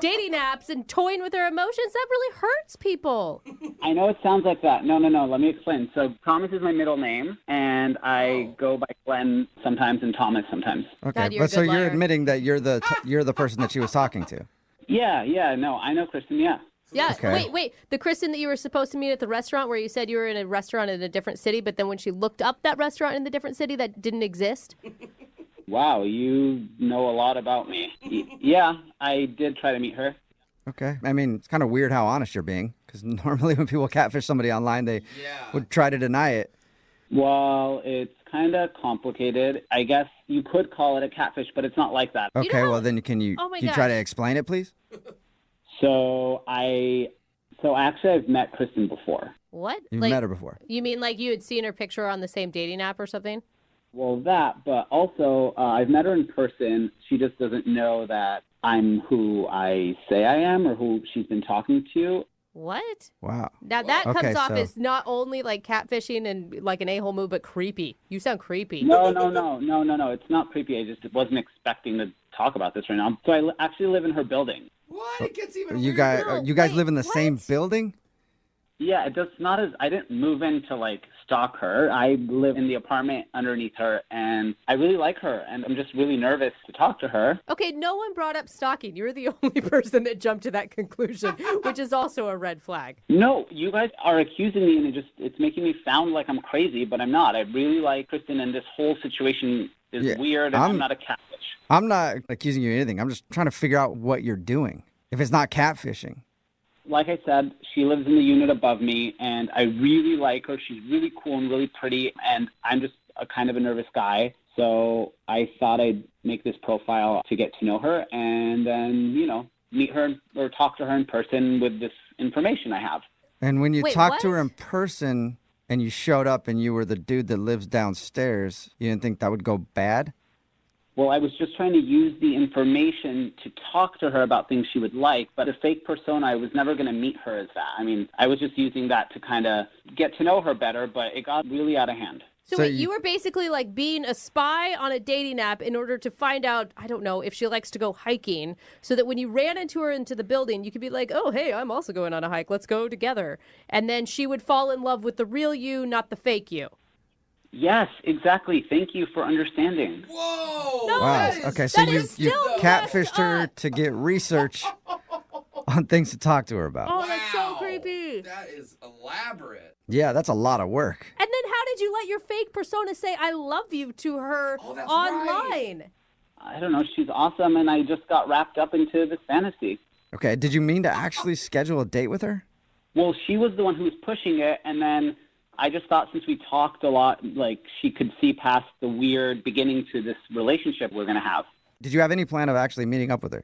dating apps and toying with their emotions? That really hurts people. I know it sounds like that. No. Let me explain. So Thomas is my middle name, and I go by Glenn sometimes and Thomas sometimes. Okay, but so you're admitting that you're the person that she was talking to. Yeah. No, I know Kristen. Yeah. Yeah. Okay. Wait. The Kristen that you were supposed to meet at the restaurant where you said you were in a restaurant in a different city, but then when she looked up that restaurant in the different city, that didn't exist? Wow, you know a lot about me. Yeah, I did try to meet her. Okay. I mean, it's kind of weird how honest you're being, because normally when people catfish somebody online, they would try to deny it. Well, it's kind of complicated. I guess you could call it a catfish, but it's not like that. Okay, well then can you try to explain it, please? So actually I've met Kristen before. What? You've met her before. You mean like you had seen her picture on the same dating app or something? Well, that, but also I've met her in person. She just doesn't know that I'm who I say I am or who she's been talking to. What? Wow. Now that comes off as not only like catfishing and like an a-hole move, but creepy. You sound creepy. No. It's not creepy. I just wasn't expecting to talk about this right now. So I actually live in her building. What? It gets even You guys live in the same building? Yeah, I didn't move in to like stalk her. I live in the apartment underneath her and I really like her and I'm just really nervous to talk to her. Okay, no one brought up stalking. You're the only person that jumped to that conclusion, which is also a red flag. No, you guys are accusing me and it's making me sound like I'm crazy, but I'm not. I really like Kristen and this whole situation is weird and I'm not a catfish. I'm not accusing you of anything. I'm just trying to figure out what you're doing. If it's not catfishing. Like I said, she lives in the unit above me, and I really like her. She's really cool and really pretty, and I'm just a kind of a nervous guy. So I thought I'd make this profile to get to know her and then, meet her or talk to her in person with this information I have. And when you talked to her in person and you showed up and you were the dude that lives downstairs, you didn't think that would go bad? Well, I was just trying to use the information to talk to her about things she would like, but a fake persona, I was never going to meet her as that. I mean, I was just using that to kind of get to know her better, but it got really out of hand. So wait, you were basically like being a spy on a dating app in order to find out, I don't know, if she likes to go hiking, so that when you ran into her into the building, you could be like, oh, hey, I'm also going on a hike. Let's go together. And then she would fall in love with the real you, not the fake you. Yes, exactly. Thank you for understanding. Whoa! No, Wow. Okay, so you catfished her to get research on things to talk to her about. Oh, that's so creepy. That is elaborate. Yeah, that's a lot of work. And then how did you let your fake persona say I love you to her online? Right. I don't know. She's awesome, and I just got wrapped up into this fantasy. Okay, did you mean to actually schedule a date with her? Well, she was the one who was pushing it, and then I just thought since we talked a lot, like she could see past the weird beginning to this relationship we're going to have. Did you have any plan of actually meeting up with her?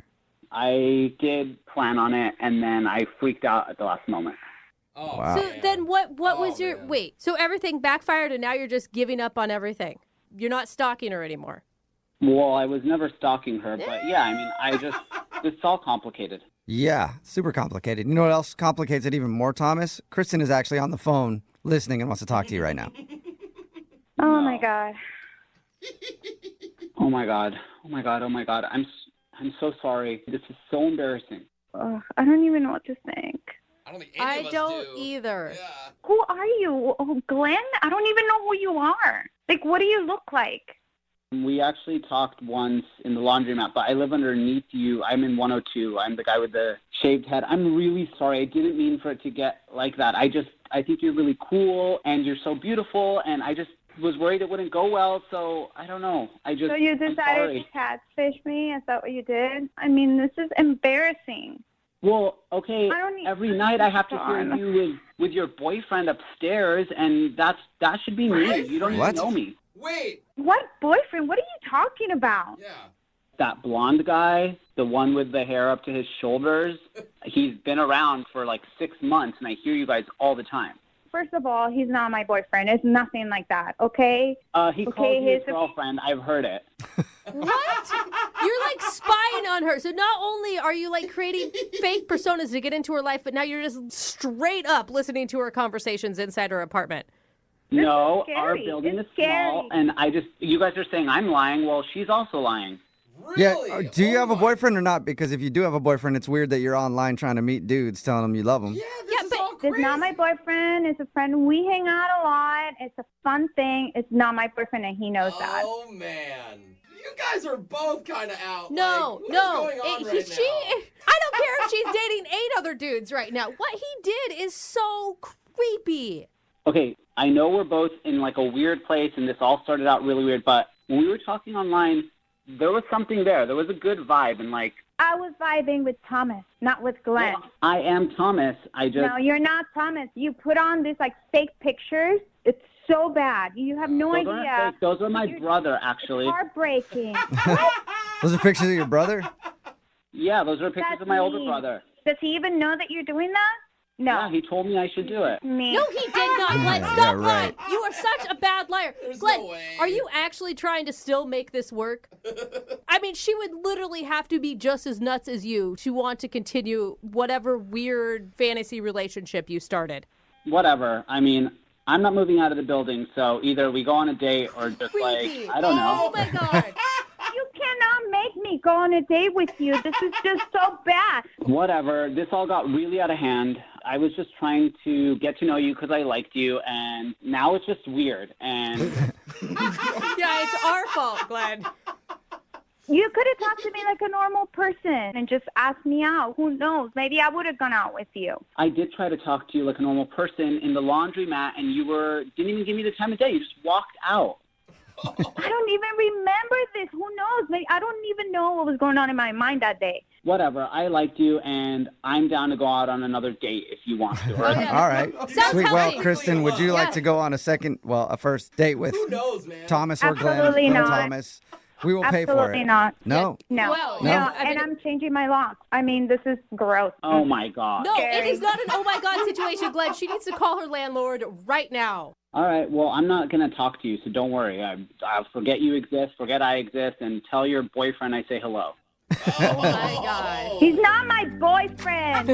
I did plan on it, and then I freaked out at the last moment. Oh, wow. So then what was your... Wait, so everything backfired and now you're just giving up on everything? You're not stalking her anymore? Well, I was never stalking her, but yeah, I mean, it's all complicated. Yeah, super complicated. You know what else complicates it even more, Thomas? Kristen is actually on the phone listening and wants to talk to you right now. Oh, my God. Oh, my God. Oh, my God. Oh, my God. I'm so sorry. This is so embarrassing. I don't even know what to think. I don't think any of us do. Either. Yeah. Who are you? Oh, Glenn? I don't even know who you are. Like, what do you look like? We actually talked once in the laundromat, but I live underneath you. I'm in 102. I'm the guy with the shaved head. I'm really sorry. I didn't mean for it to get like that. I think you're really cool, and you're so beautiful, and I just was worried it wouldn't go well, so I don't know. So you decided to catfish me? Is that what you did? I mean, this is embarrassing. Well, okay, every night I have to hear you with your boyfriend upstairs, and that should be me. You don't even know me. Wait. What boyfriend? What are you talking about? Yeah. That blonde guy, the one with the hair up to his shoulders, he's been around for like 6 months, and I hear you guys all the time. First of all, he's not my boyfriend. It's nothing like that, okay? He called you his girlfriend. I've heard it. What? You're like spying on her. So not only are you like creating fake personas to get into her life, but now you're just straight up listening to her conversations inside her apartment. No, our building is small, and you guys are saying I'm lying. Well, she's also lying. Really? Yeah. Do you have a boyfriend or not? Because if you do have a boyfriend, it's weird that you're online trying to meet dudes telling them you love them. Yeah, this is all crazy. It's not my boyfriend. It's a friend. We hang out a lot. It's a fun thing. It's not my boyfriend, and he knows that. Oh, man. You guys are both kind of out. No. Like, what is going on right now? I don't care if she's dating 8 other dudes right now. What he did is so creepy. Okay, I know we're both in like a weird place and this all started out really weird, but when we were talking online, there was something there. There was a good vibe and like... I was vibing with Thomas, not with Glenn. Well, I am Thomas. No, you're not Thomas. You put on these like fake pictures. It's so bad. You have no Those idea. aren't fake. Those are my brother, actually. It's heartbreaking. Those are pictures of your brother? Yeah, those are pictures of my older brother. Does he even know that you're doing that? No. Yeah, he told me I should do it. No, he did not, Glenn. Yeah, Stop right. lying. You are such a bad liar. Glenn, are you actually trying to still make this work? I mean, she would literally have to be just as nuts as you to want to continue whatever weird fantasy relationship you started. Whatever. I mean, I'm not moving out of the building, so either we go on a date or just like, I don't know. Oh, my God. You cannot make me go on a date with you. This is just so bad. Whatever. This all got really out of hand. I was just trying to get to know you because I liked you, and now it's just weird. And Yeah, it's our fault, Glenn. You could have talked to me like a normal person and just asked me out. Who knows? Maybe I would have gone out with you. I did try to talk to you like a normal person in the laundromat, and you didn't even give me the time of day. You just walked out. I don't even remember this. Who knows? Maybe I don't even know what was going on in my mind that day. Whatever. I liked you, and I'm down to go out on another date if you want to. All right. Sounds Sweet. Well, healthy. Kristen, would you like to go on a first date with Thomas or Glenn? Absolutely Glenn not. Thomas. We will pay for it. Absolutely not. No. No. Well, No. yeah, I mean- And I'm changing my locks. I mean, this is gross. Oh, my God. No, it Scary. is not an oh my God situation, Glenn. She needs to call her landlord right now. All right. Well, I'm not going to talk to you, so don't worry. I'll forget you exist, forget I exist, and tell your boyfriend I say hello. Oh my God. He's not my boyfriend.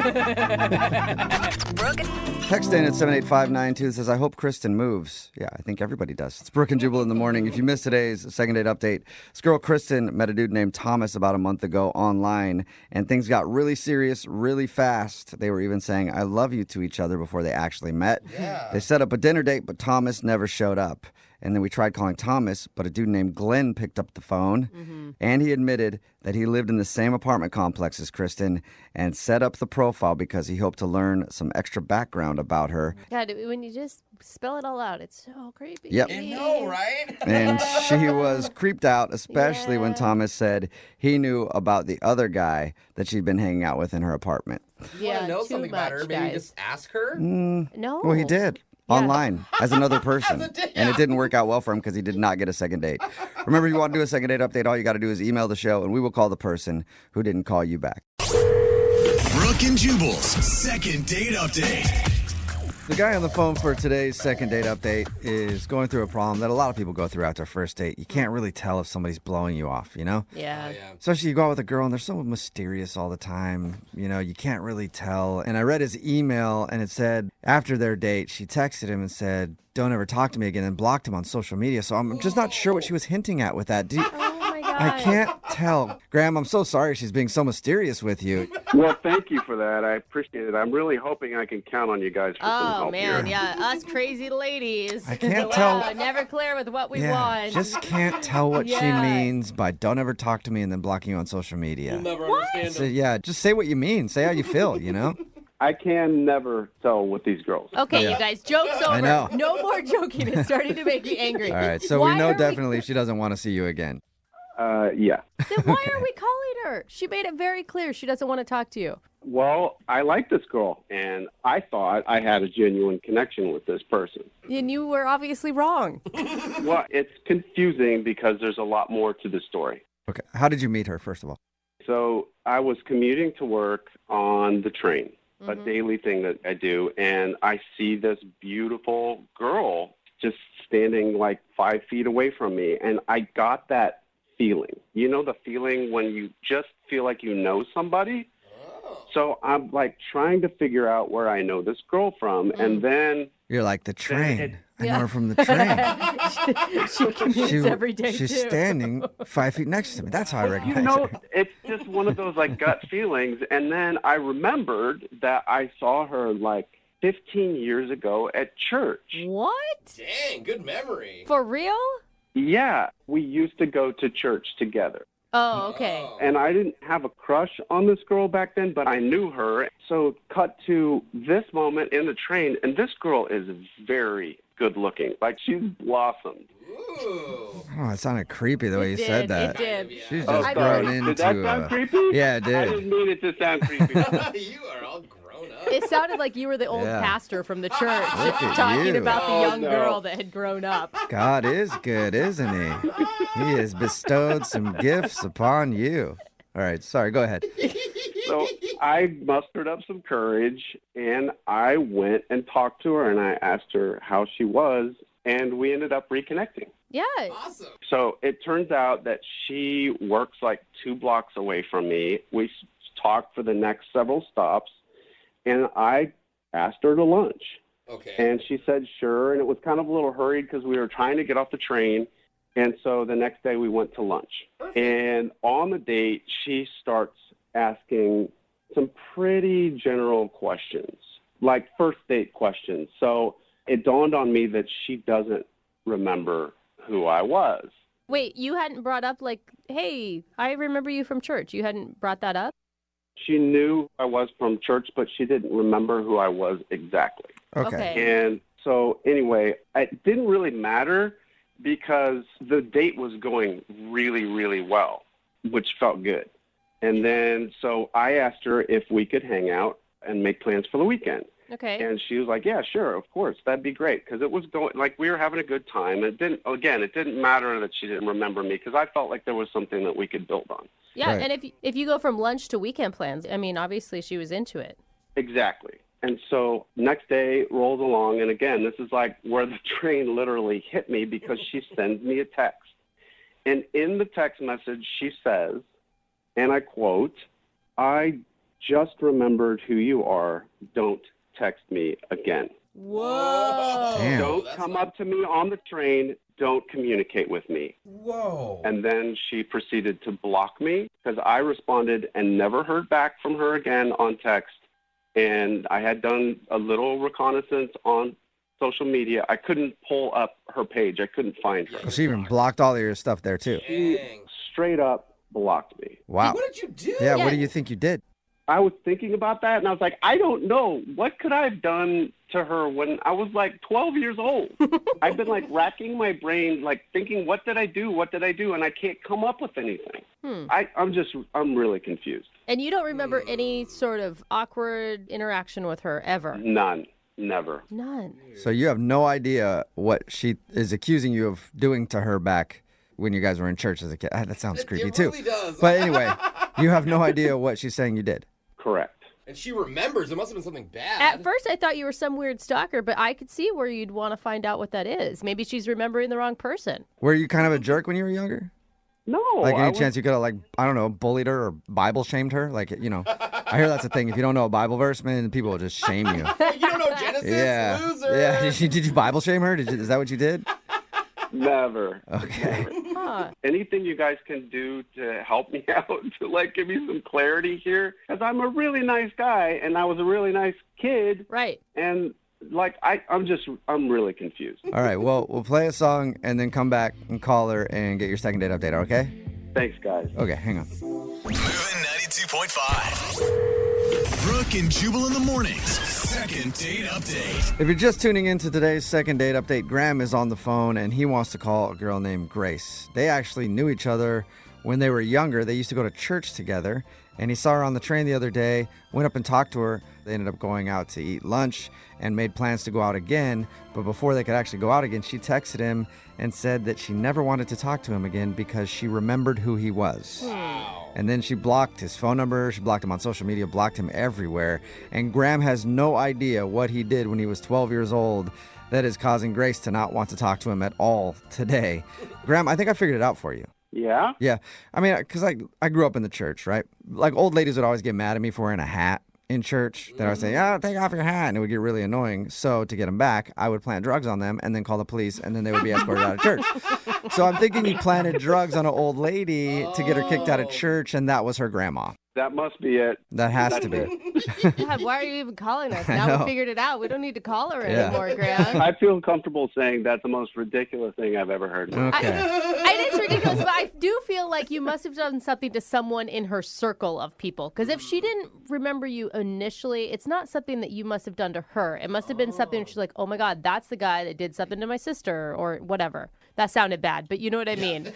Text in at 78592 says, I hope Kristen moves. Yeah, I think everybody does. It's Brooke and Jubal in the morning. If you missed today's second date update, this girl Kristen met a dude named Thomas about a month ago online, and things got really serious really fast. They were even saying, I love you to each other before they actually met. Yeah. They set up a dinner date, but Thomas never showed up. And then we tried calling Thomas, but a dude named Glenn picked up the phone, and he admitted that he lived in the same apartment complex as Kristen and set up the profile because he hoped to learn some extra background about her. God, when you just spell it all out, it's so creepy. Yep. I know, right? And she was creeped out, especially when Yeah. Thomas said he knew about the other guy that she'd been hanging out with in her apartment. You want to know too something about her? much, Maybe guys. just ask her? No. Well, he did. Yeah. Online as another person. And it didn't work out well for him because he did not get a second date. Remember, if you want to do a second date update, all you got to do is email the show and we will call the person who didn't call you back. Brooke and Jubal's second date update. The guy on the phone for today's second date update is going through a problem that a lot of people go through after a first date. You can't really tell if somebody's blowing you off, you know? Yeah. Especially you go out with a girl and they're so mysterious all the time. You know, you can't really tell. And I read his email and it said after their date, she texted him and said, don't ever talk to me again, and blocked him on social media. So I'm just not sure what she was hinting at with that. Oh my God. I can't tell. Graham, I'm so sorry she's being so mysterious with you. Well, thank you for that. I appreciate it. I'm really hoping I can count on you guys for some Oh help man, here. yeah, us crazy ladies. I can't Wow, tell- Never clear with what we Yeah, want. just can't tell what Yeah. she means by don't ever talk to me and then blocking you on social media. You'll never understand So, them. yeah, just say what you mean. Say how you feel, you know? I can never tell with these girls. Okay, Yeah. you guys, joke's over. I know. No more joking. It's starting to make me angry. All right, so Why we know are definitely she doesn't want to see you again. Yeah. Then why are we calling her? She made it very clear she doesn't want to talk to you. Well, I like this girl, and I thought I had a genuine connection with this person. And you were obviously wrong. Well, it's confusing because there's a lot more to the story. Okay, how did you meet her, first of all? So I was commuting to work on the train, a daily thing that I do, and I see this beautiful girl just standing like 5 feet away from me, and I got that feeling. You know the feeling when you just feel like you know somebody? So I'm like trying to figure out where I know this girl from, and then... You're like, the train. I know Yeah. her from the train. she commutes every day She's too. standing 5 feet next to me. That's how I recognize You know, her. it's just one of those like gut feelings. And then I remembered that I saw her like 15 years ago at church. What? Dang, good memory. For real? Yeah, we used to go to church together. Oh, okay. And I didn't have a crush on this girl back then, but I knew her. So cut to this moment in the train, and this girl is very good looking. Like, she's blossomed. Oh, it sounded creepy the way you said that. It did. She's just grown into. Did that sound creepy? Yeah, it did. I didn't mean it to sound creepy. You are all grown up. It sounded like you were the old Yeah. pastor from the church Look at talking you. about the Oh, young no. girl that had grown up. God is good, isn't he? He has bestowed some gifts upon you. All right, sorry, go ahead. So I mustered up some courage, and I went and talked to her, and I asked her how she was, and we ended up reconnecting. Yeah. Awesome. So it turns out that she works like 2 blocks away from me. We talked for the next several stops, and I asked her to lunch. Okay. And she said sure, and it was kind of a little hurried because we were trying to get off the train. And so the next day we went to lunch. Perfect. And on the date, she starts asking some pretty general questions, like first date questions. So it dawned on me that she doesn't remember who I was. Wait, you hadn't brought up like, hey, I remember you from church. You hadn't brought that up? She knew I was from church, but she didn't remember who I was exactly. Okay. And so anyway, it didn't really matter because the date was going really, really well, which felt good. And then so I asked her if we could hang out and make plans for the weekend. Okay. And she was like, yeah, sure, of course, that'd be great. Because it was going, like, we were having a good time. It didn't matter that she didn't remember me because I felt like there was something that we could build on. Yeah, Right. and if you go from lunch to weekend plans, I mean, obviously she was into it. Exactly. And so next day rolls along, and again, this is like where the train literally hit me because she sends me a text. And in the text message, she says, and I quote, "I just remembered who you are. Don't text me again." Whoa. Damn. Don't come up to me on the train. Don't communicate with me. Whoa. And then she proceeded to block me because I responded and never heard back from her again on text. And I had done a little reconnaissance on social media. I couldn't pull up her page. I couldn't find her. She even blocked all of your stuff there, too. She straight up blocked me. Wow. What did you do? Yeah, what do you think you did? I was thinking about that, and I was like, I don't know. What could I have done to her when I was like 12 years old? I've been like racking my brain, like thinking, what did I do? What did I do? And I can't come up with anything. I'm really confused. And you don't remember any sort of awkward interaction with her ever? None. Never. None. So you have no idea what she is accusing you of doing to her back when you guys were in church as a kid. That sounds creepy, too. It really does. But anyway, you have no idea what she's saying you did. Correct. And she remembers. It must have been something bad. At first, I thought you were some weird stalker, but I could see where you'd want to find out what that is. Maybe she's remembering the wrong person. Were you kind of a jerk when you were younger? No. Like any chance you could have, like, I don't know, bullied her or Bible shamed her? Like, you know, I hear that's a thing. If you don't know a Bible verse, man, people will just shame you. You don't know Genesis? Yeah. Loser. Yeah. Did you Bible shame her? Is that what you did? Never. Okay. Huh. Anything you guys can do to help me out, to like give me some clarity here? Because I'm a really nice guy, and I was a really nice kid. Right. And like, I'm really confused. All right. Well, we'll play a song and then come back and call her and get your second date update, okay? Thanks, guys. Okay, hang on. Moving 92.5. Brooke and Jubal in the mornings. Second date update. If you're just tuning into today's second date update, Graham is on the phone and he wants to call a girl named Grace. They actually knew each other when they were younger. They used to go to church together, and he saw her on the train the other day, went up and talked to her. They ended up going out to eat lunch and made plans to go out again. But before they could actually go out again, she texted him and said that she never wanted to talk to him again because she remembered who he was. Wow. And then she blocked his phone number, she blocked him on social media, blocked him everywhere. And Graham has no idea what he did when he was 12 years old that is causing Grace to not want to talk to him at all today. Graham, I think I figured it out for you. Yeah? Yeah. I mean, because I grew up in the church, right? Like, old ladies would always get mad at me for wearing a hat in church. Then I would say, take off your hat. And it would get really annoying. So to get them back, I would plant drugs on them and then call the police, and then they would be escorted out of church. So I'm thinking you planted drugs on an old lady to get her kicked out of church, and that was her grandma. That must be it. That has to be. God, why are you even calling us? I Now know. we figured it out. We don't need to call her Yeah. anymore, Graham. I feel comfortable saying that's the most ridiculous thing I've ever heard. Okay. It is ridiculous, but I do feel like you must have done something to someone in her circle of people. Because if she didn't remember you initially, it's not something that you must have done to her. It must have been something she's like, oh my God, that's the guy that did something to my sister or whatever. That sounded bad, but you know what I mean.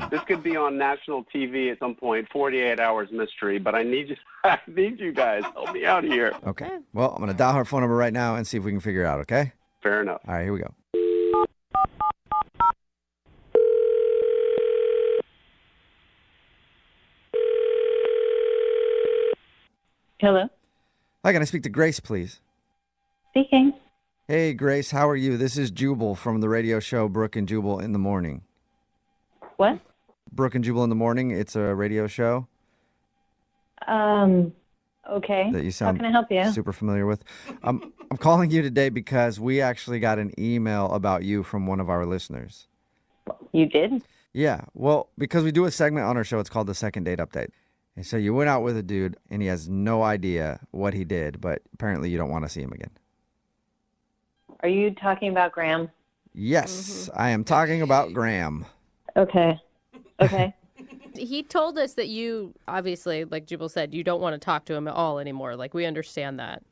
This could be on national TV at some point, 48 Hours Mystery, but I need you guys. Help me out here. Okay. Well, I'm going to dial her phone number right now and see if we can figure it out, okay? Fair enough. All right, here we go. Hello? Hi, can I speak to Grace, please? Speaking. Hey, Grace, how are you? This is Jubal from the radio show Brooke and Jubal in the Morning. What? Brooke and Jubal in the Morning. It's a radio show Okay. that you How sound can I help you? super familiar with. I'm calling you today because we actually got an email about you from one of our listeners. You did? Yeah. Well, because we do a segment on our show, it's called the Second Date Update. And so you went out with a dude, and he has no idea what he did, but apparently you don't want to see him again. Are you talking about Graham? Yes, I am talking about Graham. Okay. Okay. He told us that you, obviously, like Jubal said, you don't want to talk to him at all anymore. Like, we understand that.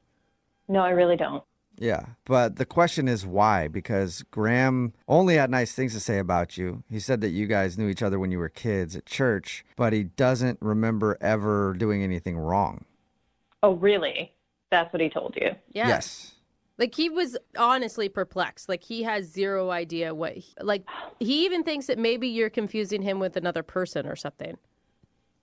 No, I really don't. Yeah, but the question is why? Because Graham only had nice things to say about you. He said that you guys knew each other when you were kids at church, but he doesn't remember ever doing anything wrong. Oh, really? That's what he told you? Yeah. Yes. Like, he was honestly perplexed. Like, he has zero idea what... he even thinks that maybe you're confusing him with another person or something.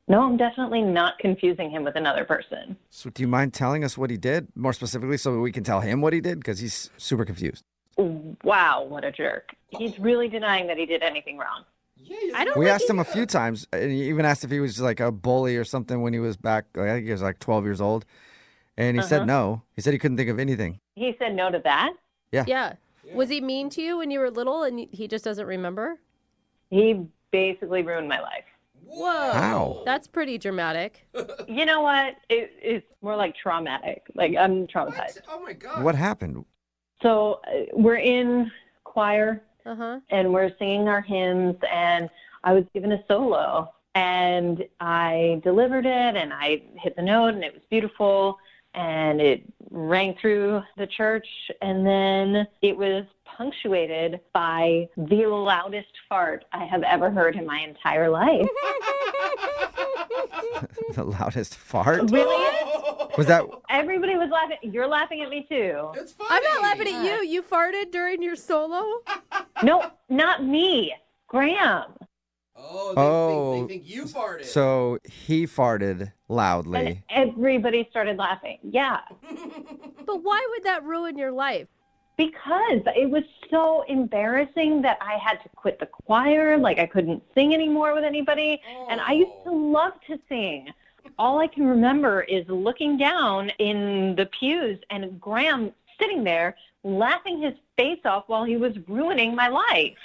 No, I'm definitely not confusing him with another person. So do you mind telling us what he did, more specifically, so we can tell him what he did? Because he's super confused. Wow, what a jerk. He's really denying that he did anything wrong. We asked him a few times, and he even asked if he was like a bully or something when he was back, I think he was like 12 years old. And he said no. He said he couldn't think of anything. He said no to that? Yeah. Yeah. Was he mean to you when you were little and he just doesn't remember? He basically ruined my life. Whoa. How? That's pretty dramatic. You know what? It's more like traumatic. Like, I'm traumatized. Oh my God. What happened? So we're in choir Uh-huh. and we're singing our hymns, and I was given a solo, and I delivered it, and I hit the note, and it was beautiful, and it rang through the church, and then it was punctuated by the loudest fart I have ever heard in my entire life. The loudest fart? Really? Was that... Everybody was laughing. You're laughing at me too. It's funny. I'm not laughing at you. You farted during your solo? No, not me. Graham. Oh, they think you farted. So he farted loudly. And everybody started laughing. Yeah. But why would that ruin your life? Because it was so embarrassing that I had to quit the choir. Like, I couldn't sing anymore with anybody. And I used to love to sing. All I can remember is looking down in the pews and Graham sitting there laughing his face off while he was ruining my life.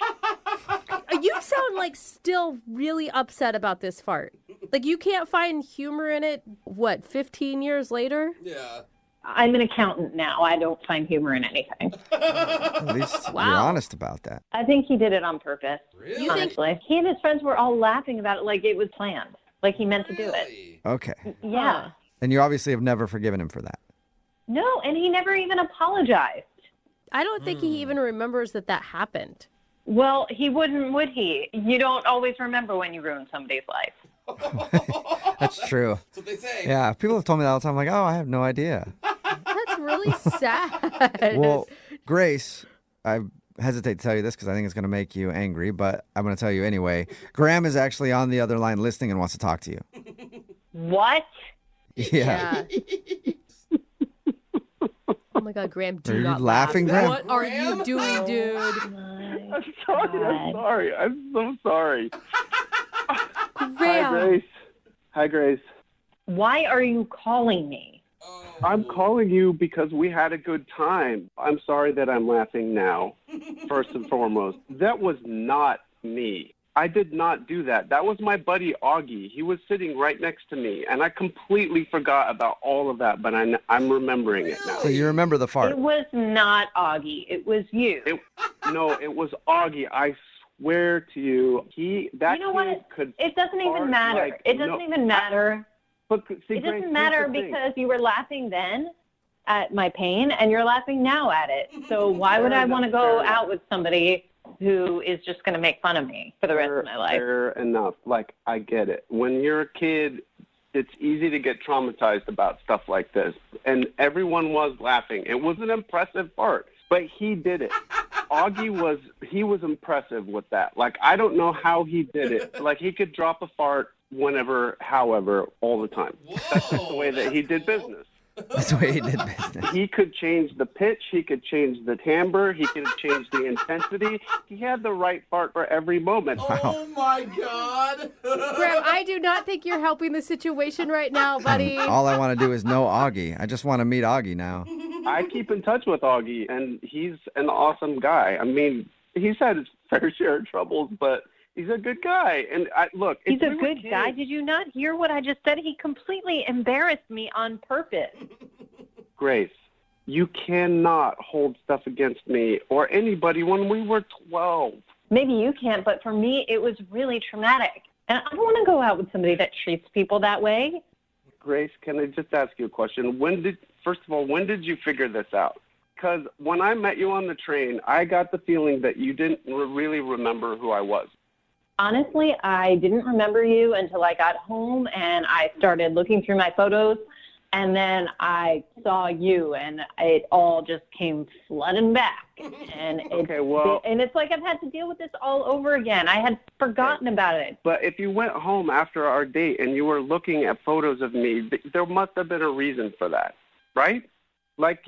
You sound like still really upset about this fart. Like, you can't find humor in it, 15 years later? Yeah. I'm an accountant now. I don't find humor in anything. At least you're honest about that. I think he did it on purpose. Really? Honestly. He and his friends were all laughing about it like it was planned. Like he meant to do it. Okay. Yeah. And you obviously have never forgiven him for that. No, and he never even apologized. I don't think he even remembers that happened. Well, he wouldn't, would he? You don't always remember when you ruin somebody's life. That's true. That's what they say. Yeah, people have told me that all the time. I'm like, oh, I have no idea. That's really sad. Well, Grace, I hesitate to tell you this because I think it's going to make you angry, but I'm going to tell you anyway. Graham is actually on the other line listening and wants to talk to you. What? Yeah. Oh my God, Graham, do Are you not laughing, laugh. Graham? What are you doing, dude? I'm sorry. I'm so sorry. Hi, Graham. Grace. Hi, Grace. Why are you calling me? I'm calling you because we had a good time. I'm sorry that I'm laughing now, first and foremost. That was not me. I did not do that. That was my buddy Augie. He was sitting right next to me, and I completely forgot about all of that, but I'm remembering it now. So you remember the fart? It was not Augie. It was you. No, it was Augie. I swear to you. You know what? It doesn't even matter. It doesn't even matter. It doesn't matter because you were laughing then at my pain, and you're laughing now at it. So why would I want to go out with somebody who is just going to make fun of me for the rest of my life? Fair enough. Like, I get it. When you're a kid, it's easy to get traumatized about stuff like this. And everyone was laughing. It was an impressive fart, but he did it. Augie was impressive with that. Like, I don't know how he did it. Like, he could drop a fart whenever, however, all the time. That's just the way that he did business. That's the way he did business. He could change the pitch. He could change the timbre. He could change the intensity. He had the right fart for every moment. Oh, my God. Graham, I do not think you're helping the situation right now, buddy. All I want to do is know Augie. I just want to meet Augie now. I keep in touch with Augie, and he's an awesome guy. I mean, he's had his fair share of troubles, but he's a good guy. And look, he's a good guy. Did you not hear what I just said? He completely embarrassed me on purpose. Grace, you cannot hold stuff against me or anybody when we were 12. Maybe you can't, but for me, it was really traumatic. And I don't want to go out with somebody that treats people that way. Grace, can I just ask you a question? First of all, when did you figure this out? Because when I met you on the train, I got the feeling that you didn't really remember who I was. Honestly, I didn't remember you until I got home and I started looking through my photos, and then I saw you, and it all just came flooding back. And and it's like I've had to deal with this all over again. I had forgotten about it. But if you went home after our date and you were looking at photos of me, there must have been a reason for that, right? Like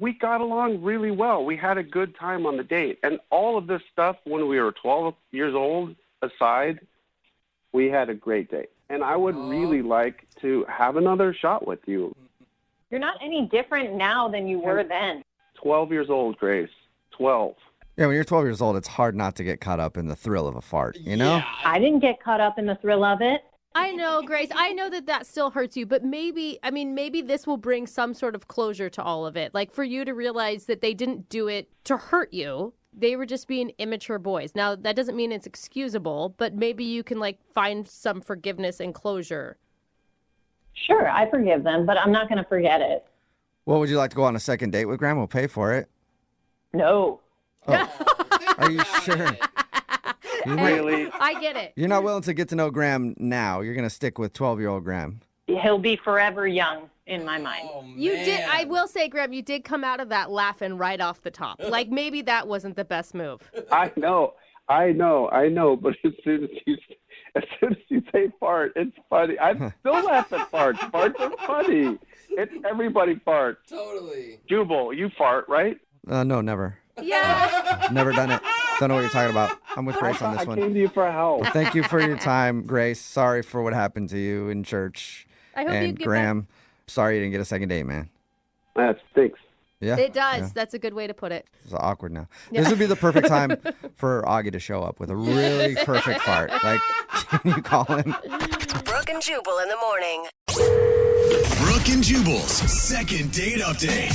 we got along really well. We had a good time on the date. And all of this stuff when we were 12 years old aside, we had a great date. And I would really like to have another shot with you. You're not any different now than you were then. 12 years old, Grace. 12. Yeah, when you're 12 years old, it's hard not to get caught up in the thrill of a fart, you know? I didn't get caught up in the thrill of it. I know, Grace. I know that still hurts you, but maybe this will bring some sort of closure to all of it. Like for you to realize that they didn't do it to hurt you. They were just being immature boys. Now, that doesn't mean it's excusable, but maybe you can find some forgiveness and closure. Sure, I forgive them, but I'm not going to forget it. Well, would you like to go on a second date with Graham? We'll pay for it. No. Oh. Are you sure? Really? I get it. You're not willing to get to know Graham now. You're going to stick with 12-year-old Graham. He'll be forever young in my mind. Oh, You did. I will say, Graham, you did come out of that laughing right off the top. Like maybe that wasn't the best move. I know. But as soon as you say fart, it's funny. I still laugh at farts. Farts are funny. It's everybody farts. Totally. Jubal, you fart, right? No, never. Yeah. Never done it. Don't know what you're talking about. I'm with Grace on this one. I came to you for help. Well, thank you for your time, Grace. Sorry for what happened to you in church. I hope and you get Graham, sorry you didn't get a second date, man. That stinks. Yeah. It does. Yeah. That's a good way to put it. It's awkward now. Yeah. This would be the perfect time for Augie to show up with a really perfect fart. Like, can you call him? Brooke and Jubal in the morning. Brooke and Jubal's second date update.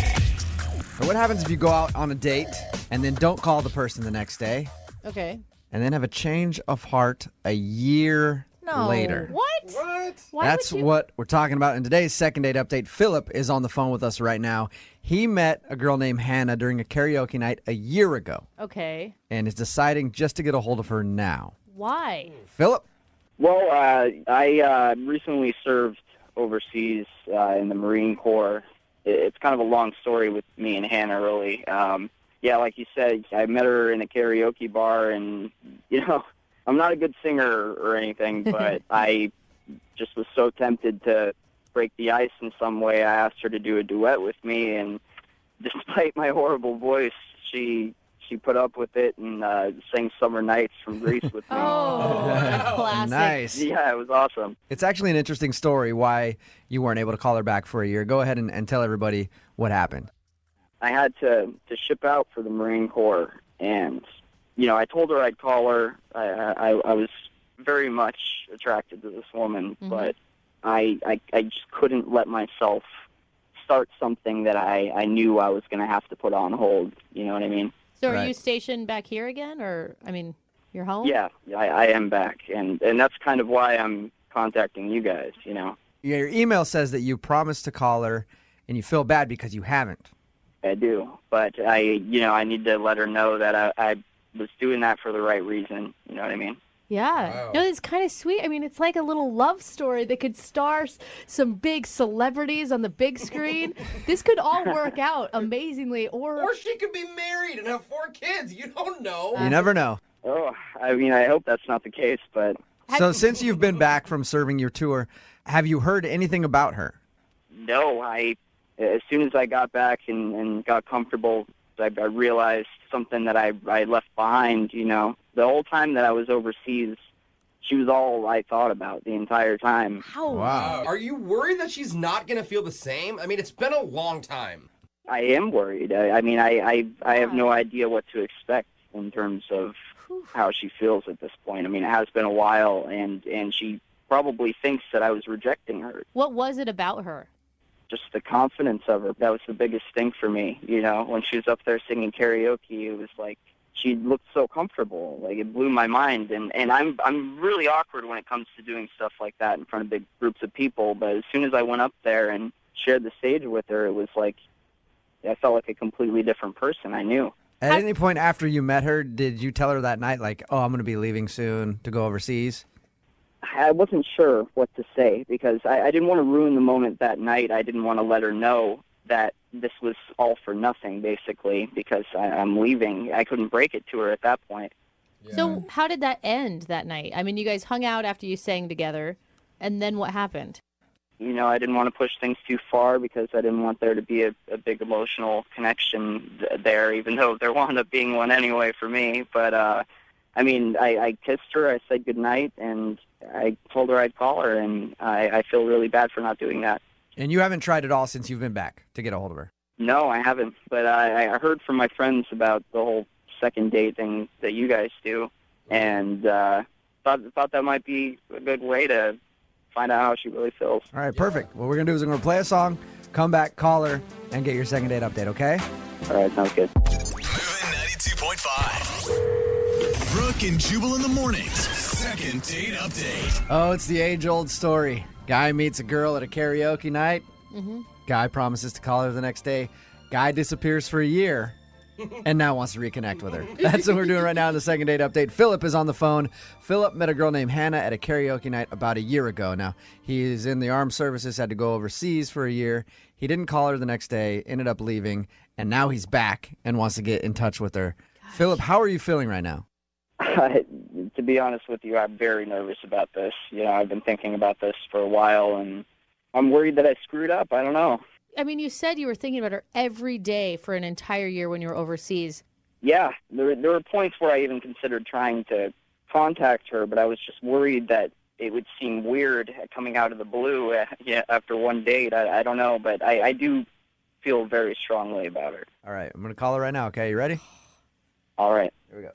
So what happens if you go out on a date and then don't call the person the next day Okay. and then have a change of heart a year later? What? Why That's would you? what we're talking about in today's second date update. Philip is on the phone with us right now. He met a girl named Hannah during a karaoke night a year ago Okay. and is deciding just to get a hold of her now. Why? Philip? Well, I recently served overseas in the Marine Corps. It's kind of a long story with me and Hannah, really. Yeah, like you said, I met her in a karaoke bar, and, I'm not a good singer or anything, but I just was so tempted to break the ice in some way. I asked her to do a duet with me, and despite my horrible voice, she put up with it and sang Summer Nights from Greece with me. Oh, that's classic. Nice. Yeah, it was awesome. It's actually an interesting story why you weren't able to call her back for a year. Go ahead and tell everybody what happened. I had to ship out for the Marine Corps, and I told her I'd call her. I was very much attracted to this woman, but I just couldn't let myself start something that I knew I was going to have to put on hold. You know what I mean? So are you stationed back here again, or, I mean, you're home? Yeah, I am back, and that's kind of why I'm contacting you guys, Your email says that you promised to call her, and you feel bad because you haven't. I do, but I need to let her know that I was doing that for the right reason. You know what I mean? Yeah. Wow. No, it's kind of sweet. I mean, it's like a little love story that could star some big celebrities on the big screen. This could all work out amazingly. Or she could be married and have 4 kids. You don't know. You never know. Oh, I mean, I hope that's not the case, but... So since you've been back from serving your tour, have you heard anything about her? No, as soon as I got back and got comfortable, I realized something that I left behind, The whole time that I was overseas, she was all I thought about the entire time. Wow. Are you worried that she's not going to feel the same? I mean, it's been a long time. I am worried. I have no idea what to expect in terms of how she feels at this point. I mean, it has been a while, and she probably thinks that I was rejecting her. What was it about her? Just the confidence of her. That was the biggest thing for me. When she was up there singing karaoke, it was like she looked so comfortable. Like, it blew my mind. And I'm really awkward when it comes to doing stuff like that in front of big groups of people. But as soon as I went up there and shared the stage with her, it was like I felt like a completely different person. I knew. At any point after you met her, did you tell her that night, like, oh, I'm going to be leaving soon to go overseas? I wasn't sure what to say because I didn't want to ruin the moment that night. I didn't want to let her know that this was all for nothing, basically, because I'm leaving. I couldn't break it to her at that point. Yeah. So how did that end that night? I mean, you guys hung out after you sang together, and then what happened? I didn't want to push things too far because I didn't want there to be a big emotional connection there, even though there wound up being one anyway for me. But, I kissed her, I said goodnight, and I told her I'd call her, and I feel really bad for not doing that. And you haven't tried at all since you've been back to get a hold of her? No, I haven't. But I heard from my friends about the whole second date thing that you guys do, and thought that might be a good way to find out how she really feels. All right, perfect. What we're going to do is we're going to play a song, come back, call her, and get your second date update, okay? All right, sounds good. Moving 92.5. Brooke and Jubal in the mornings. Second date update. Oh, it's the age-old story. Guy meets a girl at a karaoke night. Mm-hmm. Guy promises to call her the next day. Guy disappears for a year and now wants to reconnect with her. That's what we're doing right now in the second date update. Philip is on the phone. Philip met a girl named Hannah at a karaoke night about a year ago. Now, he's in the armed services, had to go overseas for a year. He didn't call her the next day, ended up leaving, and now he's back and wants to get in touch with her. Gosh. Philip, how are you feeling right now? To be honest with you, I'm very nervous about this. I've been thinking about this for a while, and I'm worried that I screwed up. I don't know. I mean, you said you were thinking about her every day for an entire year when you were overseas. Yeah, there were points where I even considered trying to contact her, but I was just worried that it would seem weird coming out of the blue after one date. I don't know, but I do feel very strongly about her. All right, I'm going to call her right now, okay? You ready? All right. Here we go.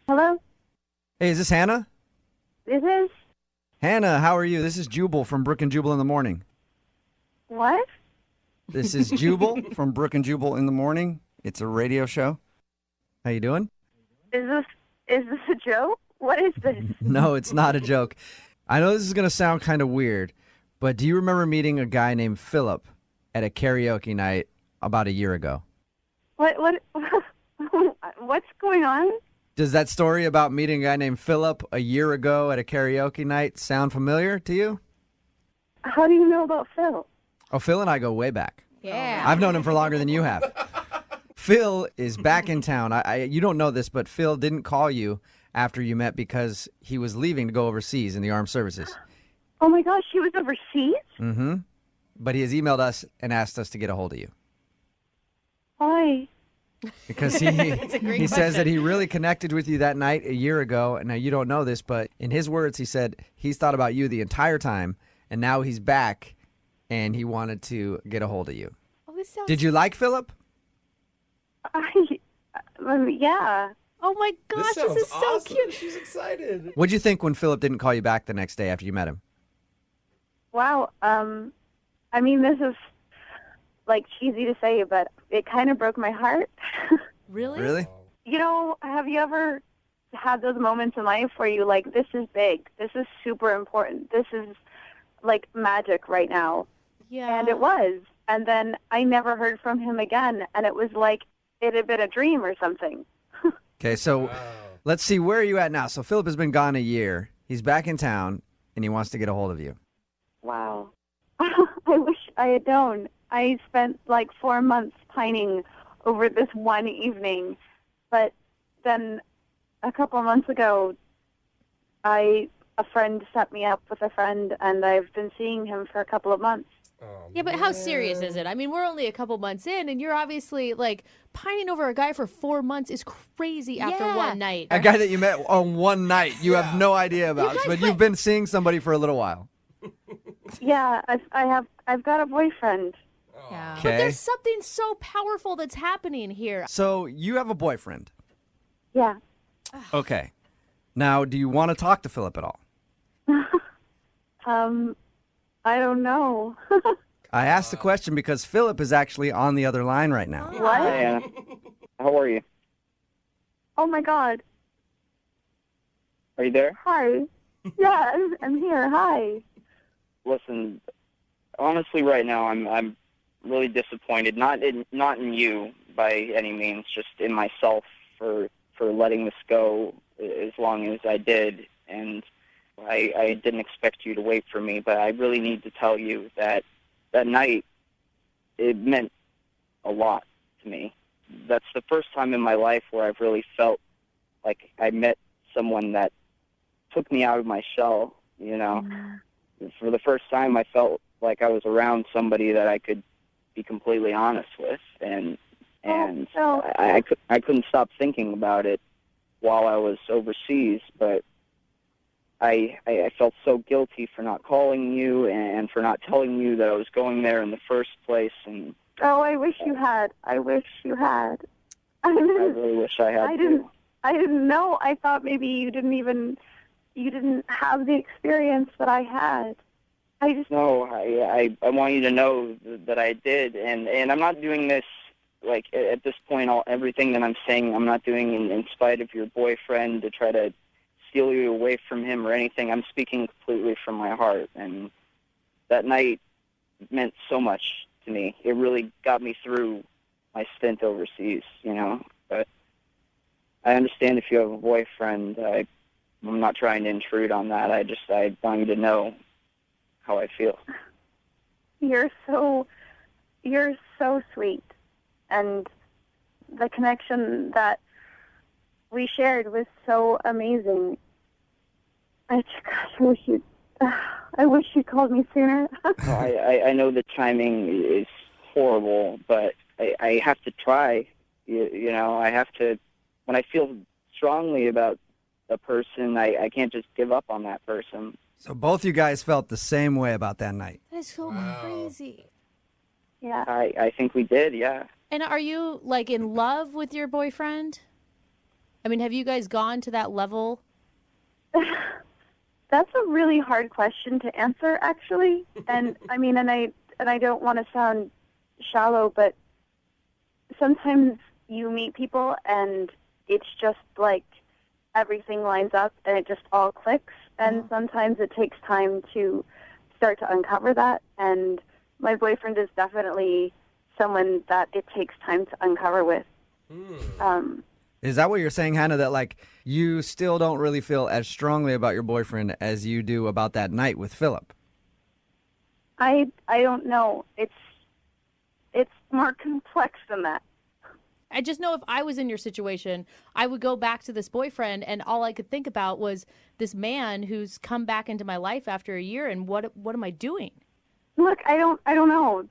Hello? Hey, is this Hannah? This is? Hannah, how are you? This is Jubal from Brooke and Jubal in the Morning. What? This is Jubal from Brooke and Jubal in the Morning. It's a radio show. How you doing? Is this a joke? What is this? No, it's not a joke. I know this is going to sound kind of weird, but do you remember meeting a guy named Philip at a karaoke night about a year ago? What's going on? Does that story about meeting a guy named Philip a year ago at a karaoke night sound familiar to you? How do you know about Phil? Oh, Phil and I go way back. Yeah. I've known him for longer than you have. Phil is back in town. You don't know this, but Phil didn't call you after you met because he was leaving to go overseas in the armed services. Oh my gosh, he was overseas? Mm-hmm. But he has emailed us and asked us to get a hold of you. Why? Because he says that he really connected with you that night a year ago. And now you don't know this, but in his words, he said he's thought about you the entire time and now he's back, and he wanted to get a hold of you. Oh, this sounds. Did you like Philip? Yeah. Oh my gosh, this is so cute. She's excited. What'd you think when Philip didn't call you back the next day after you met him? Wow. I mean, this is like cheesy to say, but it kind of broke my heart. Really? Really? You know, have you ever had those moments in life where you like, this is big, this is super important, this is like magic right now? Yeah. And it was. And then I never heard from him again, and it was like it had been a dream or something. Okay, so let's see, where are you at now? So Philip has been gone a year. He's back in town, and he wants to get a hold of you. Wow. I wish I had known. I spent like 4 months pining over this one evening, but then a couple months ago, a friend set me up with a friend, and I've been seeing him for a couple of months. Yeah, but how serious is it? I mean, we're only a couple months in, and you're obviously like pining over a guy for 4 months is crazy after one night. A guy that you met on one night, you have no idea about, but you've been seeing somebody for a little while. Yeah, I've got a boyfriend. Yeah. Okay. But there's something so powerful that's happening here. So you have a boyfriend. Yeah. Okay. Now, do you want to talk to Philip at all? I don't know. I asked the question because Philip is actually on the other line right now. What? Hey, how are you? Oh my God. Are you there? Hi. Yeah, I'm here. Hi. Listen, honestly, right now I'm really disappointed. Not in you by any means, just in myself for letting this go as long as I did. And I didn't expect you to wait for me, but I really need to tell you that that night, it meant a lot to me. That's the first time in my life where I've really felt like I met someone that took me out of my shell, you know. For the first time, I felt like I was around somebody that I could be completely honest with, and I couldn't stop thinking about it while I was overseas, but I felt so guilty for not calling you and for not telling you that I was going there in the first place. And oh, I wish you had. I wish you had. I really wish I had. I didn't know. I thought maybe you didn't have the experience that I had. No, I want you to know that I did, and I'm not doing this like at this point. Everything that I'm saying, I'm not doing in spite of your boyfriend to try to steal you away from him or anything. I'm speaking completely from my heart, and that night meant so much to me. It really got me through my stint overseas, you know. But I understand if you have a boyfriend. I'm not trying to intrude on that. I want you to know how I feel. You're so sweet, and the connection that we shared was so amazing. I wish you called me sooner. I know the timing is horrible, but I have to try. You know, I have to. When I feel strongly about a person, I can't just give up on that person. So both you guys felt the same way about that night. That is so crazy. Yeah. I think we did, yeah. And are you like in love with your boyfriend? I mean, have you guys gone to that level? That's a really hard question to answer, actually. And I mean, and I don't want to sound shallow, but sometimes you meet people and it's just like everything lines up and it just all clicks. And sometimes it takes time to start to uncover that. And my boyfriend is definitely someone that it takes time to uncover with. Is that what you're saying, Hannah, that like you still don't really feel as strongly about your boyfriend as you do about that night with Philip? I don't know. It's more complex than that. I just know if I was in your situation, I would go back to this boyfriend, and all I could think about was this man who's come back into my life after a year, and what am I doing? Look, I don't know.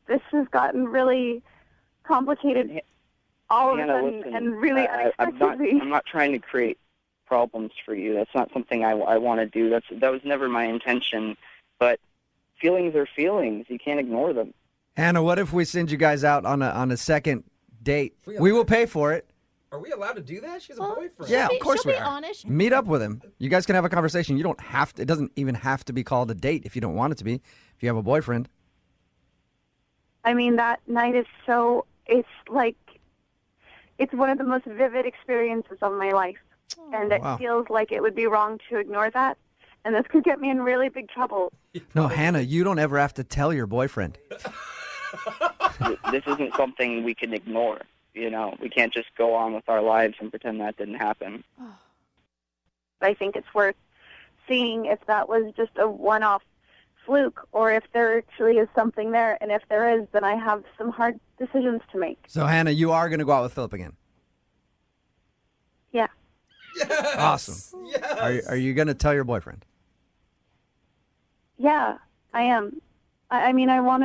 This has gotten really complicated all of a sudden, listen, and really unexpectedly. I'm not trying to create problems for you. That's not something I want to do. That was never my intention. But feelings are feelings. You can't ignore them. Hannah, what if we send you guys out on a second date? We will pay for it. Are we allowed to do that? She has a boyfriend. Yeah, of course she'll we be are. honest. Meet up with him. You guys can have a conversation. You don't have to. It doesn't even have to be called a date if you don't want it to be. If you have a boyfriend. I mean, that night is so, it's one of the most vivid experiences of my life. And it Wow. feels like it would be wrong to ignore that. And this could get me in really big trouble. No, Hannah, you don't ever have to tell your boyfriend. This isn't something we can ignore. You know, we can't just go on with our lives and pretend that didn't happen. I think it's worth seeing if that was just a one-off fluke or if there actually is something there. And if there is, then I have some hard decisions to make. So, Hannah, you are going to go out with Philip again. Yeah. Awesome. Yes. Are you going to tell your boyfriend? Yeah, I am. I mean, I want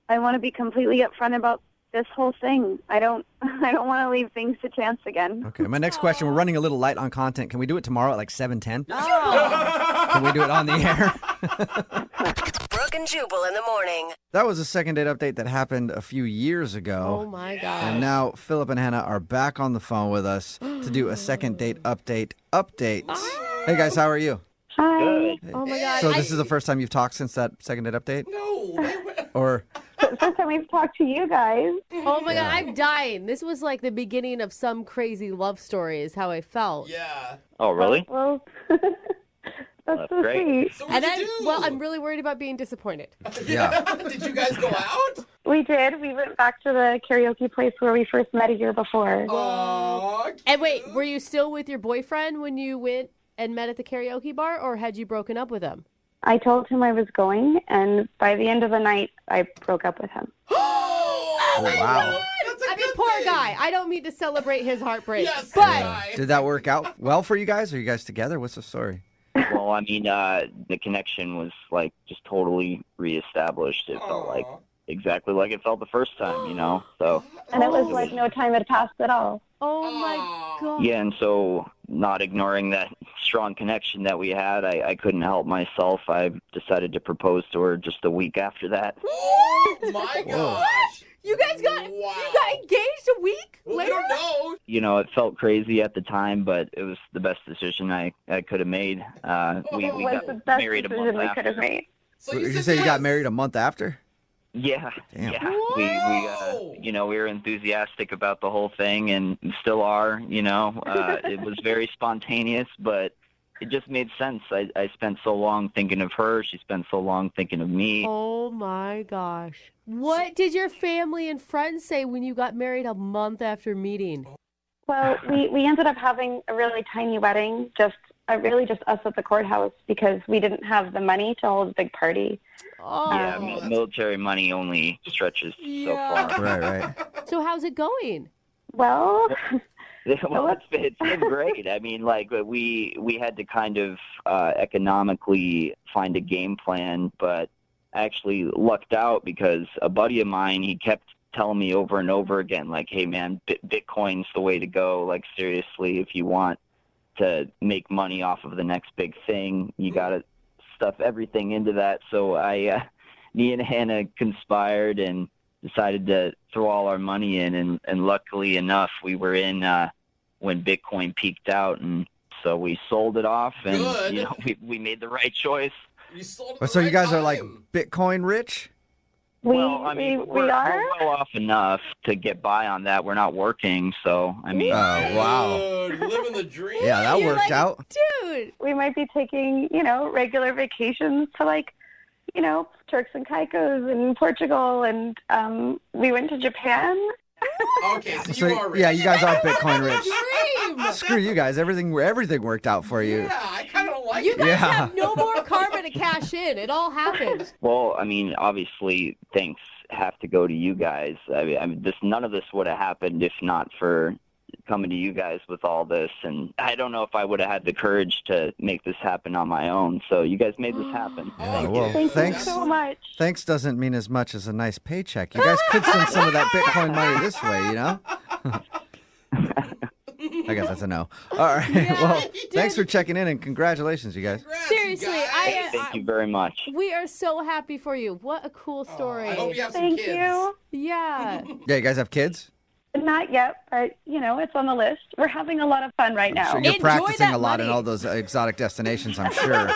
to be completely upfront about this whole thing. I don't want to leave things to chance again. Okay, my next question, we're running a little light on content. Can we do it tomorrow at like 7:10? Can we do it on the air? Brooke and Jubal in the morning. That was a second date update that happened a few years ago. Oh my gosh. And now Philip and Hannah are back on the phone with us to do a second date update. Hey guys, how are you? Hi. Oh my god. So this is the first time you've talked since that second date update? No. Or First time we've talked to you guys. Oh my god, I'm dying. This was like the beginning of some crazy love story is how I felt. Yeah. Oh, really? Well, that's so great. sweet. So And what'd you do? I'm really worried about being disappointed. yeah. Did you guys go out? We did. We went back to the karaoke place where we first met a year before. Aw, And wait, were you still with your boyfriend when you went and met at the karaoke bar, or had you broken up with him? I told him I was going, and by the end of the night, I broke up with him. Oh, wow. I mean, poor guy. I don't mean to celebrate his heartbreak, Yes, but guy. Did that work out well for you guys? Are you guys together? What's the story? Well, I mean, the connection was like just totally reestablished. It felt like exactly like it felt the first time, you know? So. And it was like no time had passed at all. oh my god. Yeah, and so not ignoring that strong connection that we had, I couldn't help myself. I decided to propose to her just a week after that. Oh my gosh. You guys got engaged a week Well, we later? don't know. You know, it felt crazy at the time, but it was the best decision I could have made. We It was got the best married a month decision we could have after. made. So Did you said say you got yes. married a month after? Yeah, Damn. yeah. Whoa. We you know, we were enthusiastic about the whole thing, and still are. You know, it was very spontaneous, but it just made sense. I spent so long thinking of her. She spent so long thinking of me. Oh my gosh. What did your family and friends say when you got married a month after meeting? Well, we ended up having a really tiny wedding, just really just us at the courthouse because we didn't have the money to hold a big party. Oh. Yeah, military money only stretches so far. Right. So how's it going? Well, Well, it's been great. I mean, like we had to kind of economically find a game plan, but I actually lucked out because a buddy of mine, he kept telling me over and over again, like, hey man, Bitcoin's the way to go. Like, seriously, if you want to make money off of the next big thing, you got to stuff everything into that. So me and Hannah conspired and decided to throw all our money in, and luckily enough, we were in when Bitcoin peaked out, and so we sold it off, and Good. you know, we made the right choice. You sold it So you right guys are like time. Bitcoin rich? Well, I mean, we we're are. well off enough to get by on that. We're not working, so I mean, Oh, wow. Dude, living the dream. Yeah, that You're worked like, out. Dude. We might be taking, regular vacations to Turks and Caicos and Portugal, and we went to Japan. Okay, so So you are rich. yeah, you guys are Bitcoin rich. Dream. Screw you guys. Everything worked out for you. Yeah, I kind of don't like You it. guys Yeah. have no more karma to cash in. It all happened. well, I mean, obviously, thanks have to go to you guys. I mean, none of this would have happened if not for coming to you guys with all this, and I don't know if I would have had the courage to make this happen on my own. So you guys made this happen. Yeah, well, Thank thanks. you so much. Thanks doesn't mean as much as a nice paycheck. You guys could send some of that Bitcoin money this way, you know? I guess that's a no. All right. Well, thanks for checking in and congratulations, you guys. Seriously, Thank you very much. we are so happy for you. What a cool story. I hope you have some Thank kids. you. Yeah. Yeah, you guys have kids? Not yet, but it's on the list. We're having a lot of fun right now. So you're practicing a lot in all those exotic destinations, I'm sure.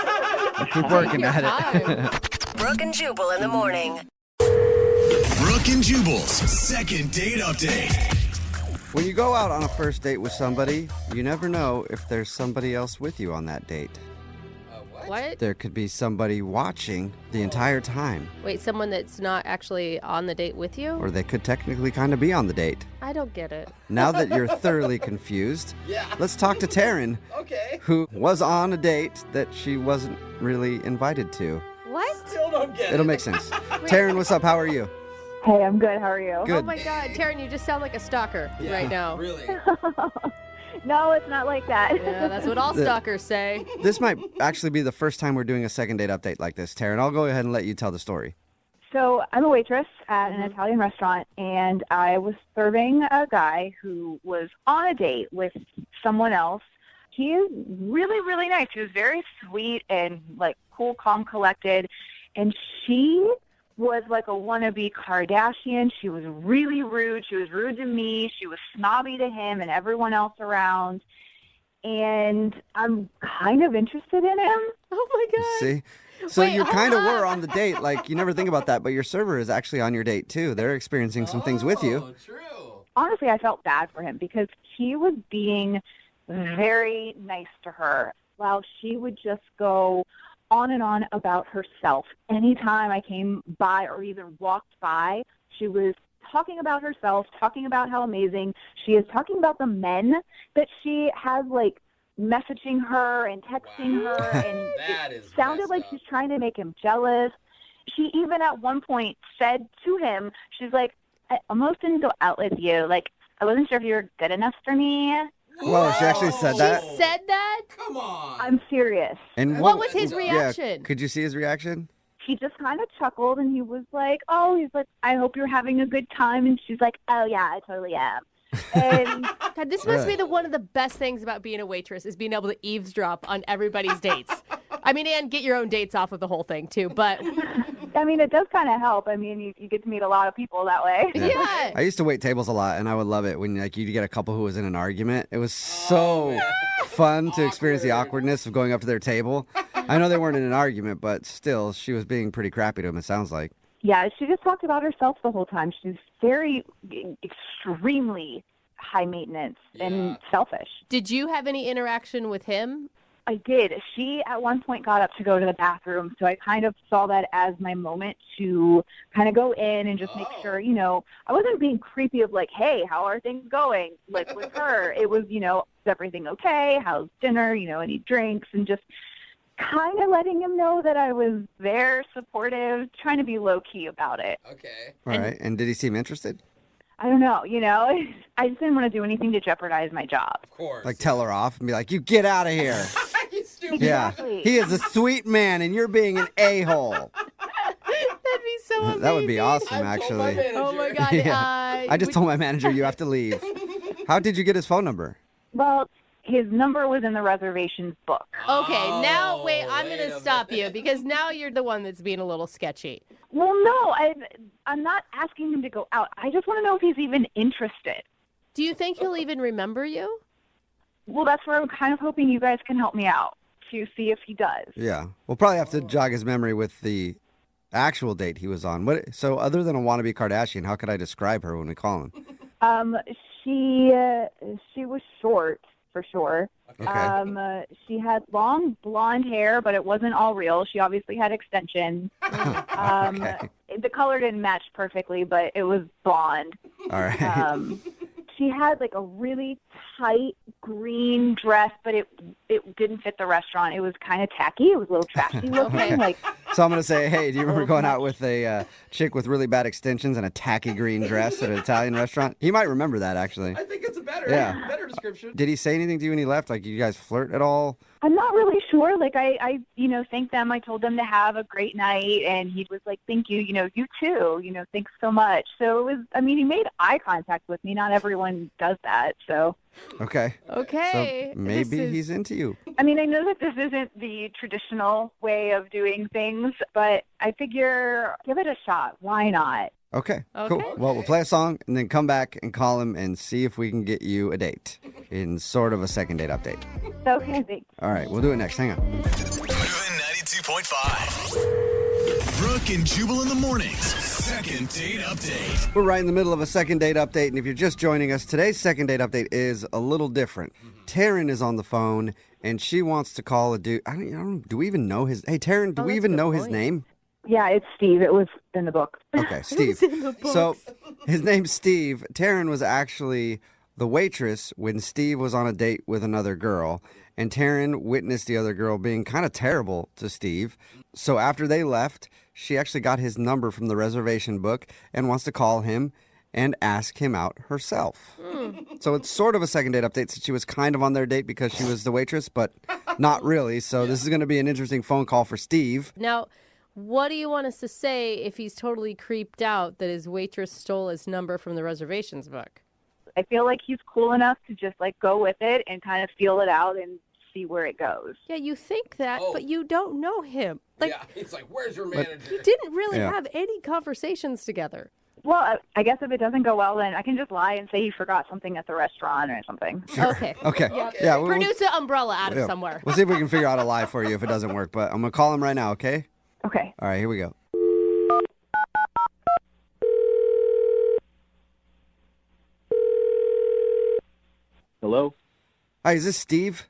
Keep working at it. Brooke and Jubal in the morning. Brooke and Jubal's second date update. When you go out on a first date with somebody, you never know if there's somebody else with you on that date. What? There could be somebody watching the entire time, Wait, someone that's not actually on the date with you? or they could technically kind of be on the date. I don't get it. Now that you're thoroughly confused, let's talk to Taryn, who was on a date that she wasn't really invited to. What? Still don't get It'll make sense. Taryn, what's up? How are you? Hey, I'm good. How are you? Good. Oh my God, Taryn, you just sound like a stalker right now. Really? No, it's not like that. Yeah, that's what all stalkers say. This might actually be the first time we're doing a second date update like this, Taryn. I'll go ahead and let you tell the story. So I'm a waitress at an Italian restaurant, and I was serving a guy who was on a date with someone else. He is really, really nice. He was very sweet and like cool, calm, collected. And she was like a wannabe Kardashian. She was really rude. She was rude to me. She was snobby to him and everyone else around. And I'm kind of interested in him. Oh my God. See? So Wait, you kind of hold were up. on the date. Like, you never think about that, but your server is actually on your date, too. They're experiencing some things with you. Honestly, I felt bad for him because he was being very nice to her while she would just go on and on about herself. Anytime I came by or even walked by, she was talking about herself, talking about how amazing she is, talking about the men that she has, like, messaging her and texting her, and it sounded like she's trying to make him jealous. She even at one point said to him, she's like, I almost didn't go out with you. Like, I wasn't sure if you were good enough for me. Whoa, she actually said that? She said that? Come on. I'm serious. And What was his Yeah, reaction? could you see his reaction? He just kind of chuckled, and he was like, I hope you're having a good time. And she's like, oh, yeah, I totally am. And God, this must be one of the best things about being a waitress is being able to eavesdrop on everybody's dates. I mean, and get your own dates off of the whole thing, too. But I mean, it does kind of help. I mean, you get to meet a lot of people that way. Yeah. I used to wait tables a lot, and I would love it when like you get a couple who was in an argument. It was so fun to experience the awkwardness of going up to their table. I know they weren't in an argument, but still, she was being pretty crappy to him, it sounds like. Yeah, she just talked about herself the whole time. She's very, extremely high maintenance and selfish. Did you have any interaction with him? I did. She at one point got up to go to the bathroom, so I kind of saw that as my moment to kind of go in and just make sure, I wasn't being creepy of like, hey, how are things going? Like with her, it was, is everything okay? How's dinner? Any drinks? And just kind of letting him know that I was there, supportive, trying to be low-key about it. Okay. All right. And did he seem interested? I don't know, I just didn't want to do anything to jeopardize my job. Of course. Like tell her off and be like, you get out of here. You stupid. Yeah. Exactly. He is a sweet man, and you're being an a-hole. That'd be so amazing. That would be awesome, actually. Oh my God. Yeah. I just told my manager you have to leave. How did you get his phone number? Well, his number was in the reservations book. Okay, now wait, I'm going to stop you because now you're the one that's being a little sketchy. Well, no, I'm not asking him to go out. I just want to know if he's even interested. Do you think he'll even remember you? Well, that's where I'm kind of hoping you guys can help me out to see if he does. Yeah. We'll probably have to jog his memory with the actual date he was on. So other than a wannabe Kardashian, how could I describe her when we call him? She was short, for sure. Okay. She had long blonde hair, but it wasn't all real. She obviously had extensions. The color didn't match perfectly, but it was blonde. All right. She had like a really tight green dress, but it didn't fit the restaurant. It was kind of tacky. It was a little trashy looking. Like, So I'm going to say, hey, do you remember going out with a chick with really bad extensions and a tacky green dress at an Italian restaurant? He might remember that, actually. I think it's a better description. Did he say anything to you when he left? Like, you guys flirt at all? I'm not really sure. Like, I thanked them. I told them to have a great night, and he was like, thank you. You too. Thanks so much. So it was, he made eye contact with me. Not everyone does that, so. Okay. Okay. So maybe This is- he's into you. I mean, I know that this isn't the traditional way of doing things, but I figure give it a shot. Why not? Okay, Okay. cool. Well, we'll play a song and then come back and call him and see if we can get you a date in sort of a second date update. Okay, thanks. All right, we'll do it next. Hang on. Moving 92.5. Brooke and Jubal in the mornings. Second date update. We're right in the middle of a second date update, and if you're just joining us, today's second date update is a little different. Taryn is on the phone, and she wants to call a dude. I don't do we even know his... Hey, Taryn, do we even know his name? Yeah, it's Steve. It was in the book. Okay, Steve. So his name's Steve. Taryn was actually the waitress when Steve was on a date with another girl, and Taryn witnessed the other girl being kind of terrible to Steve. So after they left, she actually got his number from the reservation book and wants to call him and ask him out herself. So it's sort of a second date update since she was kind of on their date because she was the waitress, but not really. So this is going to be an interesting phone call for Steve. Now, what do you want us to say if he's totally creeped out that his waitress stole his number from the reservations book? I feel like he's cool enough to just like go with it and kind of feel it out and see where it goes. Yeah, you think that, but you don't know him. Like, yeah, it's like, where's your manager? you didn't really Yeah. have any conversations together. Well, I guess if it doesn't go well, then I can just lie and say he forgot something at the restaurant or something. Okay. Okay. Yep. Yeah, we'll- Produce an umbrella out of Yeah. somewhere. We'll see if we can figure out a lie for you if it doesn't work, but I'm going to call him right now, okay? Okay. All right, here we go. Hello? Hi, is this Steve?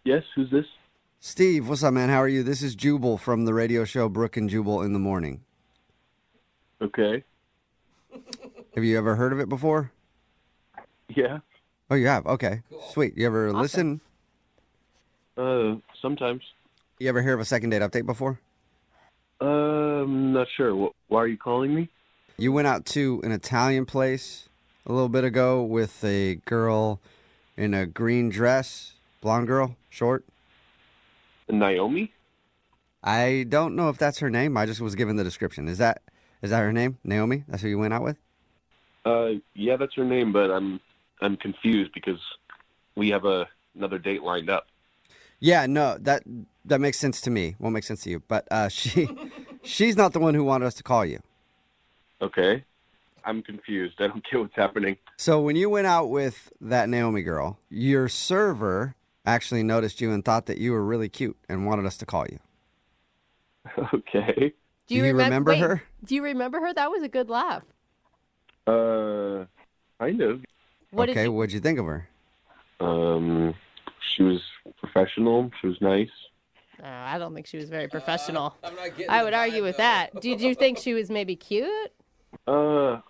Yes, who's this? Steve, what's up, man? How are you? This is Jubal from the radio show Brooke and Jubal in the Morning. Okay. Have you ever heard of it before? Yeah. Oh, you have? Okay. Sweet. You ever listen? Sometimes. You ever hear of a second date update before? Not sure. Why are you calling me? You went out to an Italian place a little bit ago with a girl in a green dress, blonde girl, short. Naomi? I don't know if that's her name. I just was given the description. Is that her name? Naomi? That's who you went out with? Yeah, that's her name, but I'm confused because we have another date lined up. Yeah, no, that makes sense to me. Won't make sense to you. But she's not the one who wanted us to call you. Okay. I'm confused. I don't get what's happening. So when you went out with that Naomi girl, your server actually noticed you and thought that you were really cute and wanted us to call you. Okay. Do you remember wait, her? Do you remember her? That was a good laugh. Kind of. Okay, what'd you think of her? She was professional. She was nice. I don't think she was very professional. I would argue with that. Did you think she was maybe cute? I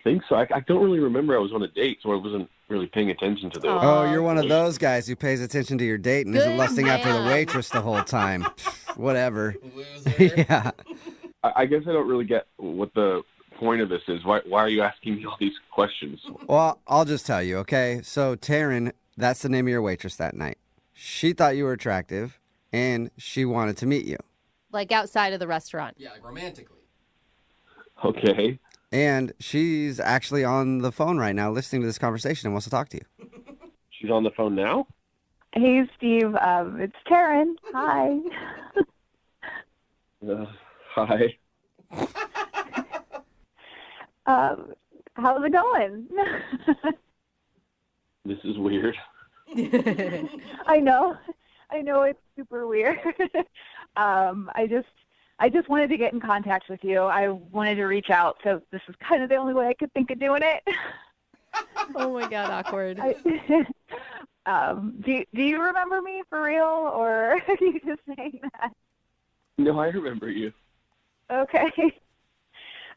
think so. I don't really remember. I was on a date, so I wasn't really paying attention to those. Oh, you're one of those guys who pays attention to your date and isn't Good lusting after the man. waitress the whole time. Whatever. Yeah. I guess I don't really get what the point of this is. Why are you asking me all these questions? Well, I'll just tell you, okay? So Taryn, that's the name of your waitress that night. She thought you were attractive, and she wanted to meet you. Like outside of the restaurant? Yeah, like romantically. Okay. And she's actually on the phone right now listening to this conversation and wants to talk to you. She's on the phone now? Hey, Steve. It's Taryn. Hi. Hi. How's it going? This is weird. I know it's super weird. I just wanted to get in contact with you. I wanted to reach out, so this is kind of the only way I could think of doing it. Oh my God, awkward. Do you remember me for real, or are you just saying that? No, I remember you. Okay.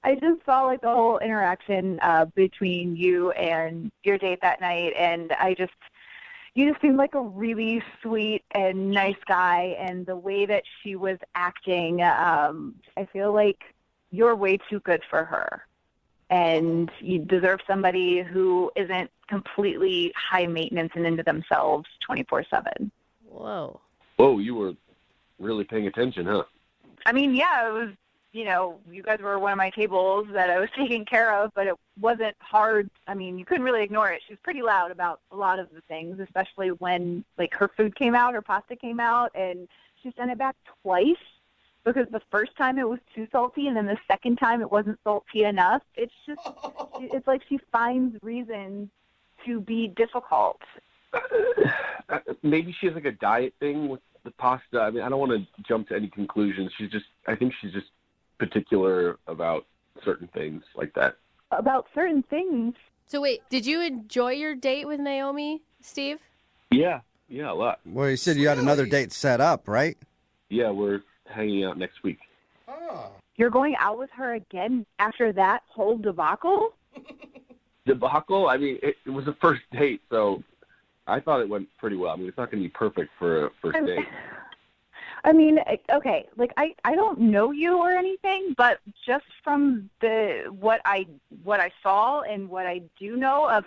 I just saw like the whole interaction between you and your date that night, and you just seemed like a really sweet and nice guy, and the way that she was acting, I feel like you're way too good for her, and you deserve somebody who isn't completely high maintenance and into themselves 24/7. Whoa. Whoa, you were really paying attention, huh? I mean, yeah, you guys were one of my tables that I was taking care of, but it wasn't hard. I mean, you couldn't really ignore it. She was pretty loud about a lot of the things, especially when, like, her food came out, her pasta came out, and she sent it back twice because the first time it was too salty, and then the second time it wasn't salty enough. It's just, it's like she finds reasons to be difficult. Maybe she has like a diet thing with the pasta. I mean, I don't want to jump to any conclusions. I think she's just particular about certain things like that. About certain things? So wait, did you enjoy your date with Naomi, Steve? Yeah, a lot. Well, you said you had another date set up, right? Yeah, we're hanging out next week. You're going out with her again after that whole debacle? Debacle? I mean, it was a first date, so I thought it went pretty well. I mean, it's not going to be perfect for a first date. I mean, okay, like I don't know you or anything, but just from what I saw and what I do know of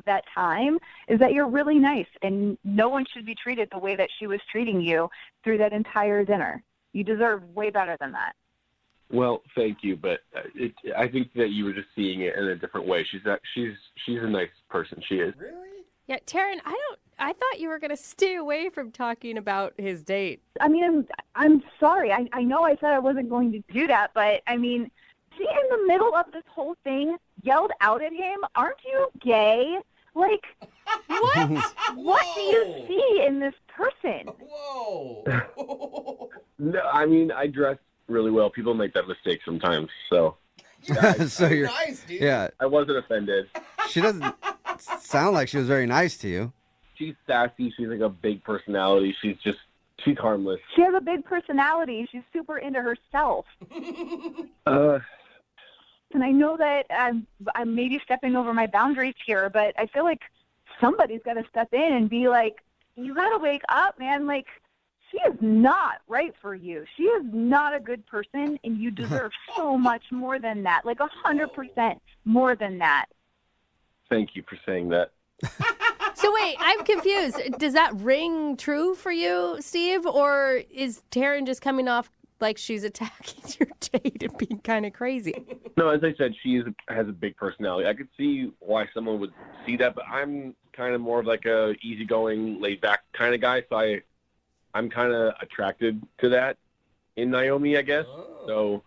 that time is that you're really nice, and no one should be treated the way that she was treating you through that entire dinner. You deserve way better than that. Well, thank you, but I think that you were just seeing it in a different way. She's a nice person. She is. Really? Yeah, Taryn, I thought you were going to stay away from talking about his date. I mean, I'm sorry. I know I said I wasn't going to do that, but I mean, she in the middle of this whole thing yelled out at him, "Aren't you gay?" Like, what? What do you see in this person? Whoa. No, I mean, I dress really well. People make that mistake sometimes, so. So you're nice, dude. Yeah. I wasn't offended. She doesn't sound like she was very nice to you. She's sassy. She's like a big personality. She's harmless. She has a big personality. She's super into herself. And I know that I'm maybe stepping over my boundaries here, but I feel like somebody's got to step in and be like, you got to wake up, man. Like, she is not right for you. She is not a good person, and you deserve so much more than that, like 100% more than that. Thank you for saying that. So wait, I'm confused. Does that ring true for you, Steve? Or is Taryn just coming off like she's attacking your date and being kind of crazy? No, as I said, she has a big personality. I could see why someone would see that, but I'm kind of more of like a easygoing, laid-back kind of guy, so I'm kind of attracted to that in Naomi, I guess. So,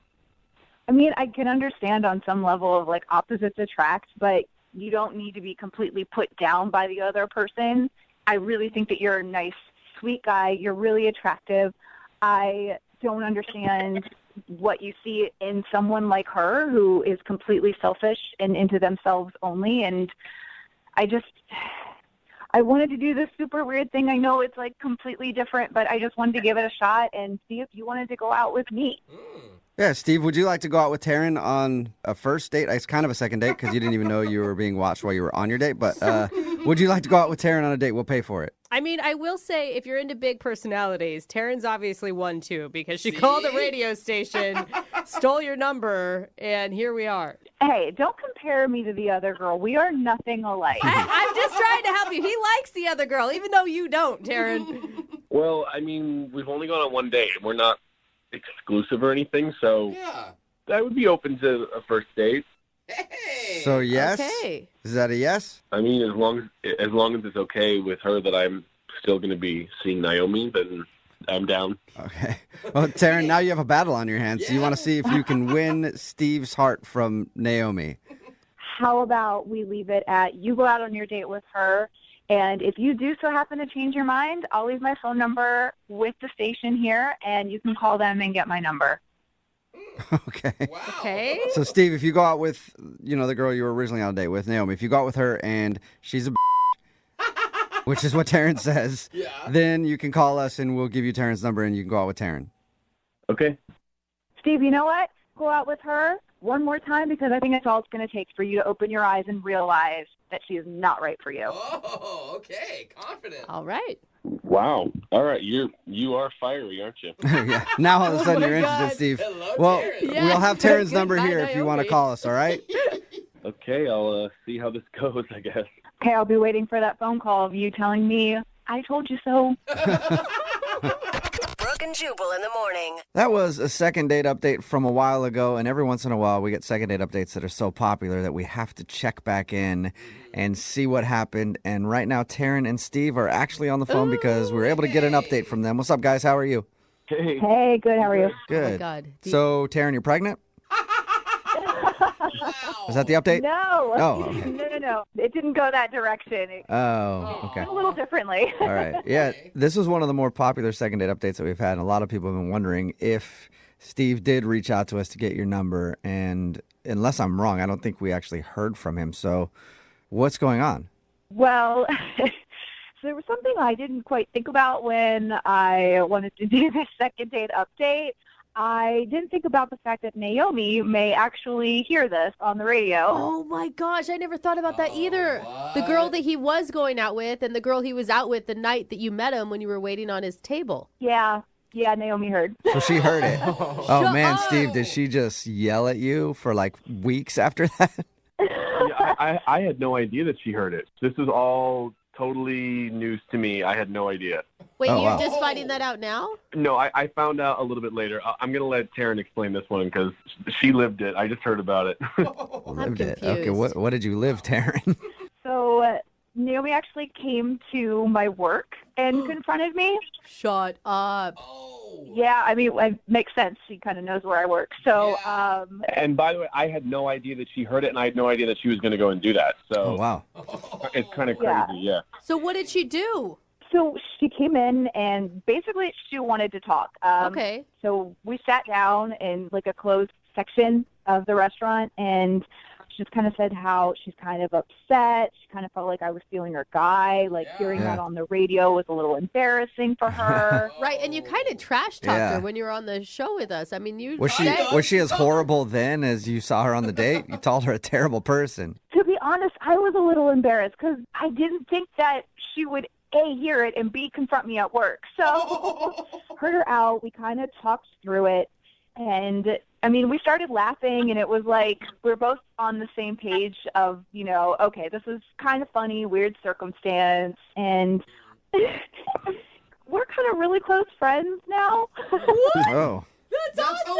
I mean, I can understand on some level of like opposites attract, but you don't need to be completely put down by the other person. I really think that you're a nice, sweet guy. You're really attractive. I don't understand what you see in someone like her who is completely selfish and into themselves only. And I wanted to do this super weird thing. I know it's like completely different, but I just wanted to give it a shot and see if you wanted to go out with me. Yeah, Steve, would you like to go out with Taryn on a first date? It's kind of a second date because you didn't even know you were being watched while you were on your date. But would you like to go out with Taryn on a date? We'll pay for it. I mean, I will say, if you're into big personalities, Taryn's obviously one too, because she called the radio station, stole your number, and here we are. Hey, don't compare me to the other girl. We are nothing alike. I'm just trying to help you. He likes the other girl, even though you don't, Taryn. Well, I mean, we've only gone on one date. We're not exclusive or anything, so I would be open to a first date. So yes, Okay. Is that a yes? I mean, as long as it's okay with her that I'm still going to be seeing Naomi, then I'm down. Okay. Well, Taryn, now you have a battle on your hands. So you want to see if you can win Steve's heart from Naomi. How about we leave it at you go out on your date with her, and if you do so happen to change your mind, I'll leave my phone number with the station here, and you can call them and get my number. Okay. Okay. So, Steve, if you go out with, the girl you were originally on a date with, Naomi, if you go out with her and she's a which is what Taryn says, then you can call us and we'll give you Taryn's number and you can go out with Taryn. Okay. Steve, you know what? Go out with her one more time because I think that's all it's going to take for you to open your eyes and realize that she is not right for you. Oh, okay. Confident. All right. Wow. All right. You are fiery, aren't you? Yeah. Now all of a sudden you're interested, Steve. Hello, Well, Taryn. we'll have Taryn's Good number night, here if you want to Naomi. call us, all right? Okay. I'll see how this goes, I guess. Okay, I'll be waiting for that phone call of you telling me, I told you so. Brooke Brooke and Jubal in the morning. That was a second date update from a while ago, and every once in a while we get second date updates that are so popular that we have to check back in and see what happened. And right now, Darren and Steve are actually on the phone because we were able to get an update from them. What's up, guys? How are you? Hey. Hey, good. How are you? Good. Oh my God. So, Darren, you're pregnant? Is that the update? No. Oh, okay. No. It didn't go that direction. Oh, okay. A little differently. All right. Yeah, this was one of the more popular second date updates that we've had, and a lot of people have been wondering if Steve did reach out to us to get your number. And unless I'm wrong, I don't think we actually heard from him. So what's going on? Well, so there was something I didn't quite think about when I wanted to do this second date update. I didn't think about the fact that Naomi may actually hear this on the radio. Oh my gosh, I never thought about that either. The girl that he was going out with and the girl he was out with the night that you met him when you were waiting on his table. Yeah, Naomi heard. So she heard it. Oh, man, up. Steve, did she just yell at you for like weeks after that? Yeah, I had no idea that she heard it. This is all totally news to me. I had no idea. Wait, Oh, you're wow. just finding that out now? No, I found out a little bit later. I'm going to let Taryn explain this one because she lived it. I just heard about it. Lived it. Okay, confused. what did you live, Darren? So Naomi actually came to my work and confronted me. Shut up. Yeah, I mean, it makes sense. She kind of knows where I work. So, And by the way, I had no idea that she heard it, and I had no idea that she was going to go and do that. So Oh, wow. it's kind of crazy, yeah. So what did she do? So she came in and basically she wanted to talk. Okay. So we sat down in like a closed section of the restaurant and she just kind of said how she's kind of upset. She kind of felt like I was stealing her guy. Like hearing that on the radio was a little embarrassing for her. Right, and you kind of trash talked Yeah. her when you were on the show with us. I mean, you Was she as horrible then as you saw her on the date? You called her a terrible person. To be honest, I was a little embarrassed because I didn't think that she would A, hear it, and B, confront me at work. So heard her out. We kind of talked through it. And, I mean, we started laughing, and it was like we're both on the same page of, you know, okay, this is kind of funny, weird circumstance. And we're kind of really close friends now. Oh. That's awesome.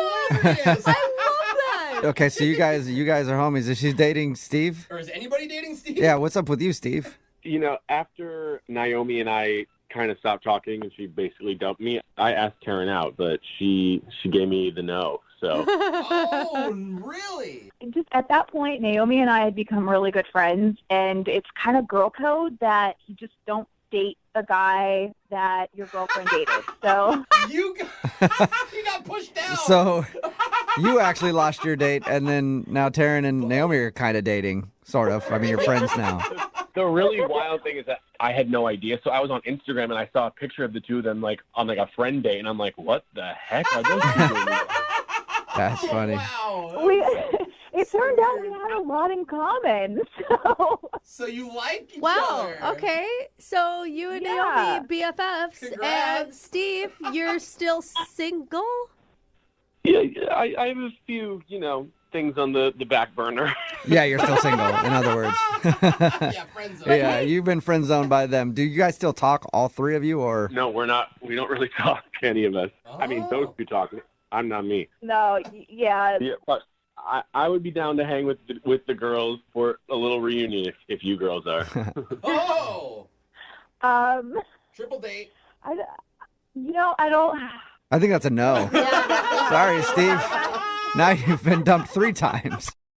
I love that. Okay, so you guys are homies. Is she dating Steve? Or is anybody dating Steve? Yeah, what's up with you, Steve? You know, after Naomi and I kind of stopped talking and she basically dumped me, I asked Taryn out, but she gave me the no. So Oh, really? Just at that point, Naomi and I had become really good friends, and it's kind of girl code that you just don't date a guy that your girlfriend dated. So You got pushed down. So you actually lost your date, and then now Taryn and Naomi are kind of dating, sort of. I mean, you're friends now. the really wild thing is that I had no idea. So I was on Instagram and I saw a picture of the two of them like on like a friend date, and I'm like, what the heck are those two doing? That's funny. it turned out we had a lot in common. So you like each Wow. other. Okay. So you and Yeah. Naomi BFFs, Congrats. and Steve, you're still single. Yeah, I have a few, things on the back burner. Yeah, you're still single, in other words. Yeah, friend zone. Yeah, you've been friend zoned by them. Do you guys still talk, all three of you, or? No, we're not. We don't really talk, any of us. I mean, those two talk. I'm not me. No, yeah. Yeah, but I would be down to hang with the girls for a little reunion if you girls are. Oh, triple date. I don't. I think that's a no. Sorry, Steve. Now you've been dumped 3 times.